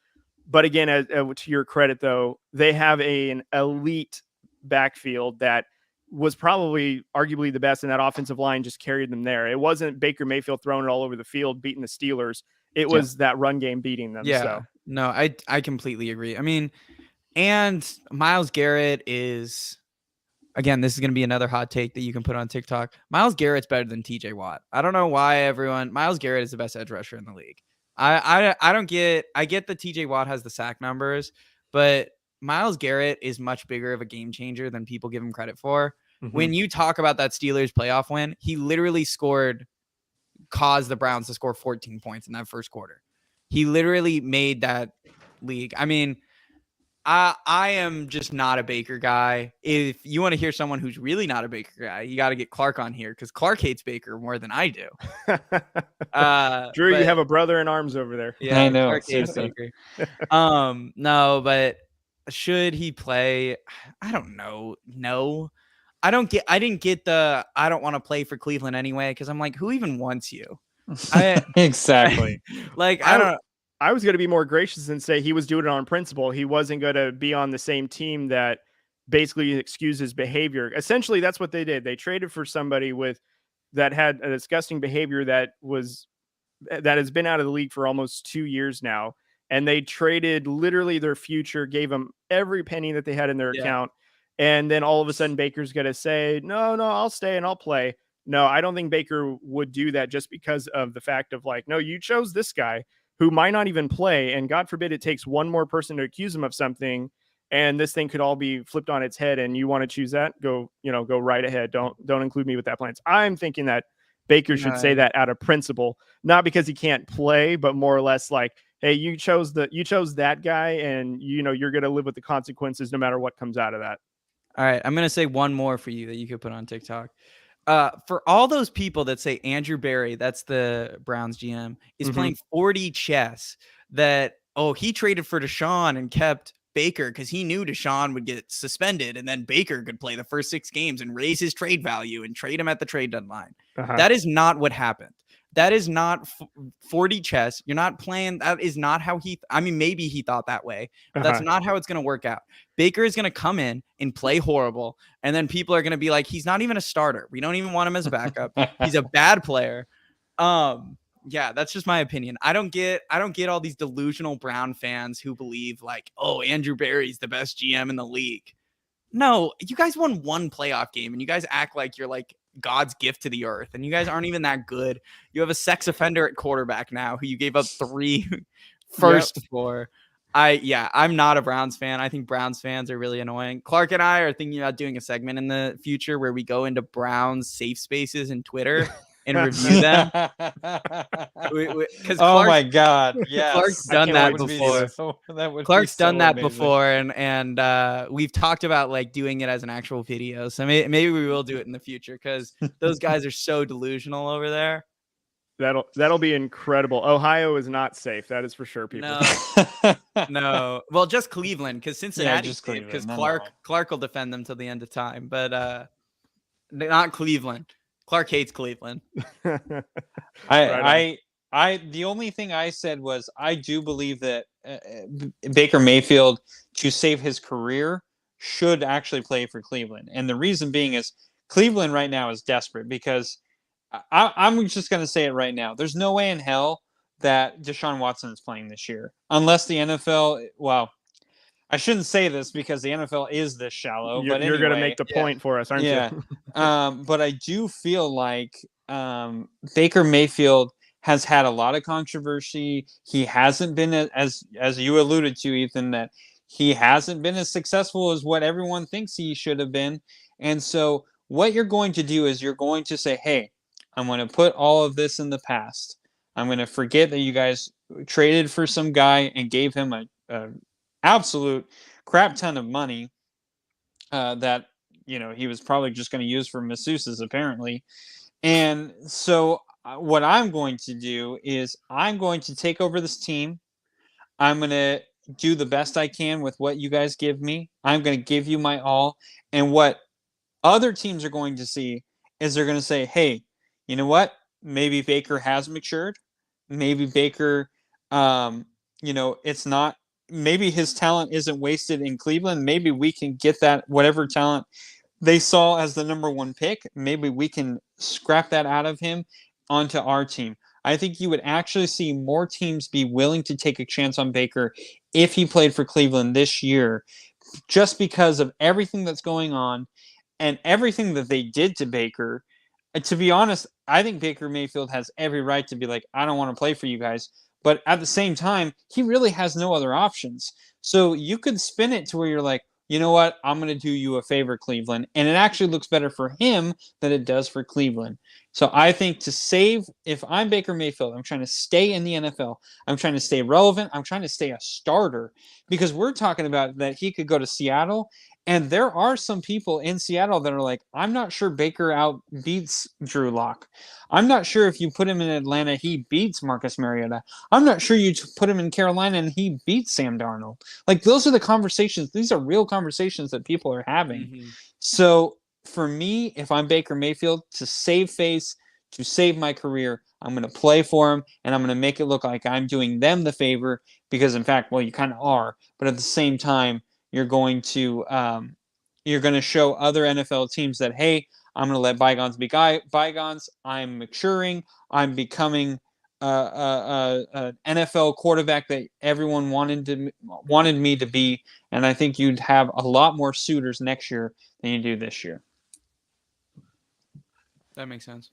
S2: But again, to your credit, though, they have an elite backfield that was probably arguably the best, and that offensive line just carried them there. It wasn't Baker Mayfield throwing it all over the field, beating the Steelers. It was that run game beating them.
S3: Yeah,
S2: so.
S3: No, I completely agree. I mean, and Myles Garrett is, again, this is going to be another hot take that you can put on TikTok. Myles Garrett's better than TJ Watt. I don't know why Myles Garrett is the best edge rusher in the league. I get that TJ Watt has the sack numbers, but Myles Garrett is much bigger of a game changer than people give him credit for. When you talk about that Steelers playoff win, he literally caused the Browns to score 14 points in that first quarter. He literally made that league. I mean, I am just not a Baker guy. If you want to hear someone who's really not a Baker guy, you got to get Clark on here, because Clark hates Baker more than I do.
S2: Drew, you have a brother in arms over there.
S3: Yeah, I know. Clark hates Baker. No, but should he play? I don't know. No, I didn't get the I don't want to play for Cleveland anyway, because I'm like, who even wants you?
S1: Exactly.
S2: I was going to be more gracious and say he was doing it on principle. He wasn't going to be on the same team that basically excuses behavior. Essentially, that's what they did. They traded for somebody that had a disgusting behavior that has been out of the league for almost 2 years now. And they traded literally their future, gave them every penny that they had in their account. And then all of a sudden Baker's going to say, no, I'll stay and I'll play. No, I don't think Baker would do that just because of the fact of no, you chose this guy who might not even play, and God forbid it takes one more person to accuse him of something, and this thing could all be flipped on its head, and you want to choose that, go right ahead. Don't include me with that plans. I'm thinking that Baker should say that out of principle, not because he can't play, but more or less hey, you chose that guy, and you're going to live with the consequences no matter what comes out of that.
S3: All right, I'm going to say one more for you that you could put on TikTok. For all those people that say Andrew Berry, that's the Browns GM, is playing 40 chess, that, he traded for Deshaun and kept Baker because he knew Deshaun would get suspended, and then Baker could play the first 6 games and raise his trade value and trade him at the trade deadline. That is not what happened. That is not 40 chess. You're not playing. That is not how I mean, maybe he thought that way, but that's not how it's going to work out. Baker is going to come in and play horrible. And then people are going to be like, he's not even a starter. We don't even want him as a backup. He's a bad player. Yeah, that's just my opinion. I don't get all these delusional Brown fans who believe like, oh, Andrew Berry's the best GM in the league. No, you guys won one playoff game and you guys act like you're like God's gift to the earth, and you guys aren't even that good. You have a sex offender at quarterback now who you gave up 3 first for. I'm not a Browns fan. I think Browns fans are really annoying. Clark and I are thinking about doing a segment in the future where we go into Browns safe spaces in Twitter and review them.
S1: My God. Yes.
S3: Clark's done that before. Clark's done that before. And we've talked about like doing it as an actual video. So maybe we will do it in the future because those guys are so delusional over there.
S2: That'll be incredible. Ohio is not safe. That is for sure, people.
S3: No. Well, just Cleveland, because Cincinnati, because Clark will defend them till the end of time, but not Cleveland. Clark hates Cleveland.
S1: The only thing I said was I do believe that Baker Mayfield, to save his career, should actually play for Cleveland. And the reason being is Cleveland right now is desperate because I'm just going to say it right now. There's no way in hell that Deshaun Watson is playing this year unless the NFL, well, I shouldn't say this because the NFL is this shallow. You're
S2: going to make the point for us, aren't you?
S1: But I do feel like Baker Mayfield has had a lot of controversy. He hasn't been, as you alluded to, Ethan, that he hasn't been as successful as what everyone thinks he should have been. And so what you're going to do is you're going to say, hey, I'm going to put all of this in the past. I'm going to forget that you guys traded for some guy and gave him a absolute crap ton of money that he was probably just going to use for masseuses apparently. And so what I'm going to do is I'm going to take over this team. I'm going to do the best I can with what you guys give me. I'm going to give you my all. And what other teams are going to see is they're going to say, hey, you know what? Maybe Baker has matured. Maybe Baker, it's not, maybe his talent isn't wasted in Cleveland. Maybe we can get that, whatever talent they saw as the number 1 pick. Maybe we can scrap that out of him onto our team. I think you would actually see more teams be willing to take a chance on Baker if he played for Cleveland this year, just because of everything that's going on and everything that they did to Baker. To be honest, I think Baker Mayfield has every right to be like, I don't want to play for you guys. But at the same time, he really has no other options. So you could spin it to where you're like, you know what? I'm going to do you a favor, Cleveland. And it actually looks better for him than it does for Cleveland. So I think if I'm Baker Mayfield, I'm trying to stay in the NFL. I'm trying to stay relevant. I'm trying to stay a starter because we're talking about that he could go to Seattle. And there are some people in Seattle that are like, I'm not sure Baker outbeats Drew Lock. I'm not sure if you put him in Atlanta, he beats Marcus Mariota. I'm not sure you put him in Carolina and he beats Sam Darnold. Like, those are the conversations. These are real conversations that people are having. Mm-hmm. So for me, if I'm Baker Mayfield, to save face, to save my career, I'm going to play for him and I'm going to make it look like I'm doing them the favor because, in fact, well, you kind of are. But at the same time, you're going to show other NFL teams that, hey, I'm going to let bygones be bygones. I'm maturing. I'm becoming an NFL quarterback that everyone wanted me to be. And I think you'd have a lot more suitors next year than you do this year.
S3: That makes sense.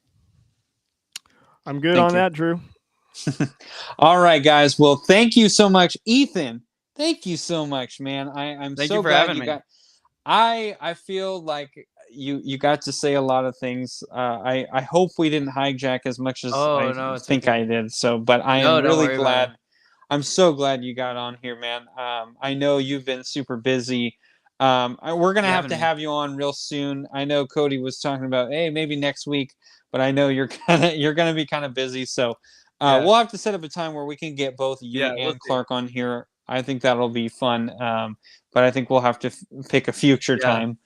S2: I'm good on that, Drew.
S1: All right, guys. Well, thank you so much, Ethan. Thank you so much, man. I'm so glad you got. I feel like you got to say a lot of things. I hope we didn't hijack as much as I think I did. So, but I am really glad. I'm so glad you got on here, man. I know you've been super busy. We're gonna have to have you on real soon. I know Cody was talking about, hey, maybe next week, but I know you're gonna be kind of busy. So we'll have to set up a time where we can get both you and Clark on here. I think that'll be fun. But I think we'll have to pick a future time.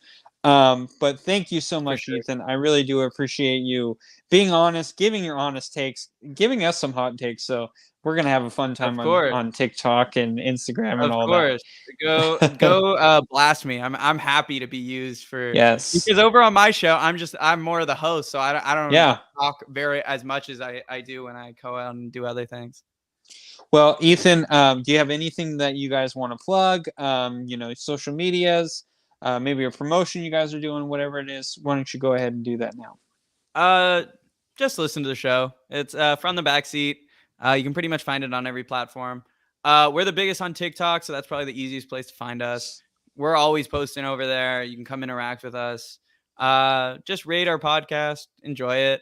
S1: But thank you so much, Ethan. I really do appreciate you being honest, giving your honest takes, giving us some hot takes. So we're gonna have a fun time on TikTok and Instagram and all that.
S3: Go blast me. I'm happy to be used for because over on my show I'm more of the host, so I don't talk as much as I do when I go out and do other things.
S1: Well, Ethan, do you have anything that you guys want to plug? Social medias, maybe a promotion you guys are doing, whatever it is. Why don't you go ahead and do that now?
S3: Just listen to the show. It's from the Backseat. You can pretty much find it on every platform. We're the biggest on TikTok, so that's probably the easiest place to find us. We're always posting over there. You can come interact with us. Just rate our podcast. Enjoy it.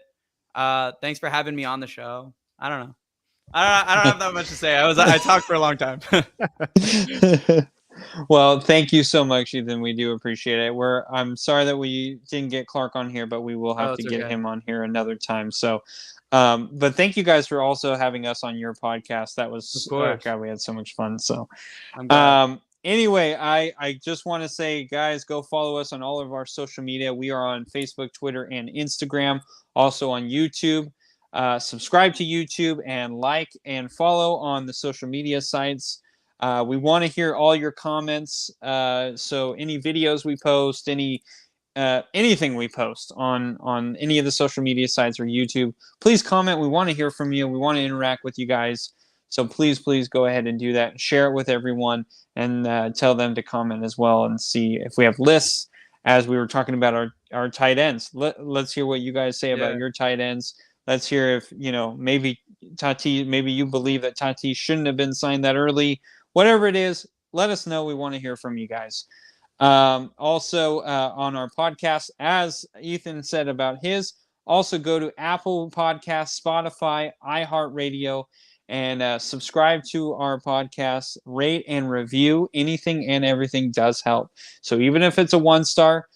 S3: Thanks for having me on the show. I don't know. I don't have that much to say. I talked for a long time.
S1: Well, thank you so much, Ethan. We do appreciate it. I'm sorry that we didn't get Clark on here, but we will have to get him on here another time. So, but thank you guys for also having us on your podcast. That was, God, we had so much fun. So, anyway, I just want to say, guys, go follow us on all of our social media. We are on Facebook, Twitter, and Instagram. Also on YouTube. Subscribe to YouTube and like and follow on the social media sites. We want to hear all your comments. So any videos we post, anything we post on any of the social media sites or YouTube, please comment. We want to hear from you. We want to interact with you guys. So please go ahead and do that. Share it with everyone and tell them to comment as well and see if we have lists as we were talking about our tight ends. Let's hear what you guys say about your tight ends. Let's hear if, maybe Tatis, maybe you believe that Tatis shouldn't have been signed that early. Whatever it is, let us know. We want to hear from you guys. Also, on our podcast, as Ethan said about his, also go to Apple Podcasts, Spotify, iHeartRadio, and subscribe to our podcast. Rate and review. Anything and everything does help. So even if it's a 1-star,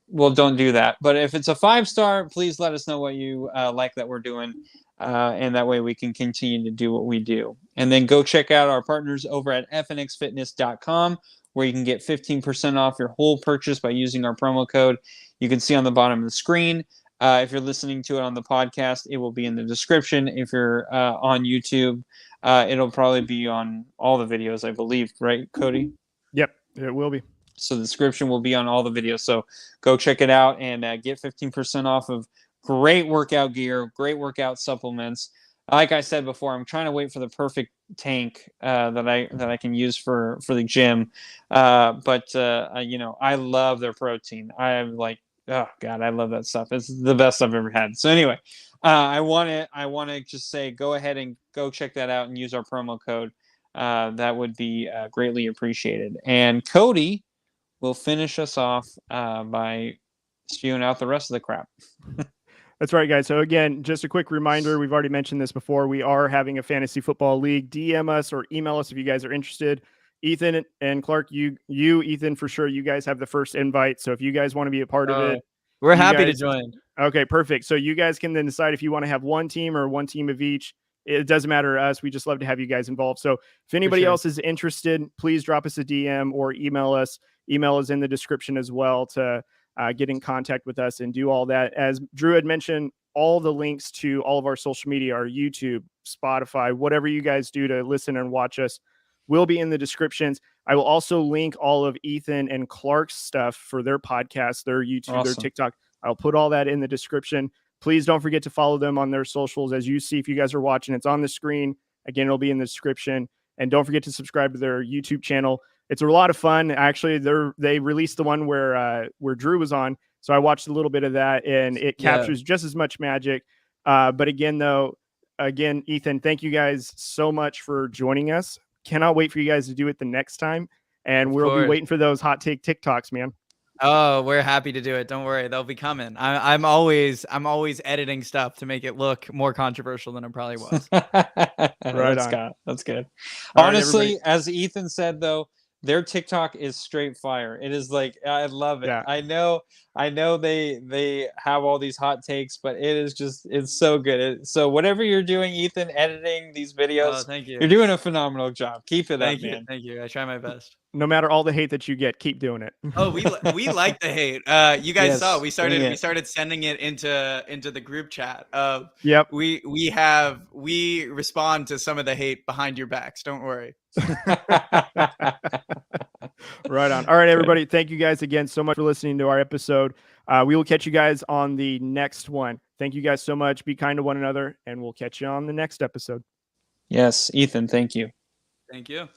S1: well, don't do that. But if it's a 5-star, please let us know what you like that we're doing. And that way we can continue to do what we do. And then go check out our partners over at fnxfitness.com, where you can get 15% off your whole purchase by using our promo code. You can see on the bottom of the screen. If you're listening to it on the podcast, it will be in the description. If you're on YouTube, it'll probably be on all the videos, I believe. Right, Cody?
S2: Yep, it will be.
S1: So the description will be on all the videos. So go check it out and get 15% off of great workout gear, great workout supplements. Like I said before, I'm trying to wait for the perfect tank that I can use for the gym. But I love their protein. I'm like, oh God, I love that stuff. It's the best I've ever had. So anyway, I want to just say, go ahead and go check that out and use our promo code. That would be greatly appreciated. And Cody will finish us off by spewing out the rest of the crap.
S2: That's right, guys. So again, just a quick reminder, we've already mentioned this before. We are having a fantasy football league. DM us or email us if you guys are interested. Ethan and Clark, you Ethan, for sure, you guys have the first invite. So if you guys want to be a part of it,
S3: we're happy to join.
S2: Okay, perfect. So you guys can then decide if you want to have one team or one team of each. It doesn't matter to us. We just love to have you guys involved. So if anybody else is interested, please drop us a DM or email us. Email is in the description as well to get in contact with us and do all that. As Drew had mentioned, all the links to all of our social media, our YouTube, Spotify, whatever you guys do to listen and watch us will be in the descriptions. I will also link all of Ethan and Clark's stuff for their podcast, their YouTube, their TikTok. I'll put all that in the description. Please don't forget to follow them on their socials. As you see, if you guys are watching, it's on the screen. Again, it'll be in the description. And don't forget to subscribe to their YouTube channel. It's a lot of fun. Actually, they released the one where Drew was on. So I watched a little bit of that, and it captures just as much magic. But again, Ethan, thank you guys so much for joining us. Cannot wait for you guys to do it the next time. And we'll be waiting for those hot take TikToks, man.
S3: Oh, we're happy to do it. Don't worry, they'll be coming. I'm always editing stuff to make it look more controversial than it probably was.
S1: That's good. Honestly, as Ethan said though, their TikTok is straight fire. It is like, I love it. Yeah. I know they have all these hot takes, but it's so good. So whatever you're doing, Ethan, editing these videos,
S3: thank you.
S1: You're doing a phenomenal job. Keep it up, man.
S3: Thank you. I try my best.
S2: no matter all the hate that you get, keep doing it.
S3: Oh, we like the hate. You guys saw we started sending it into the group chat.
S2: Yep.
S3: We respond to some of the hate behind your backs. Don't worry.
S2: Right on. All right, everybody. Thank you guys again so much for listening to our episode. We will catch you guys on the next one. Thank you guys so much. Be kind to one another, and we'll catch you on the next episode.
S1: Yes, Ethan, thank you.
S3: Thank you.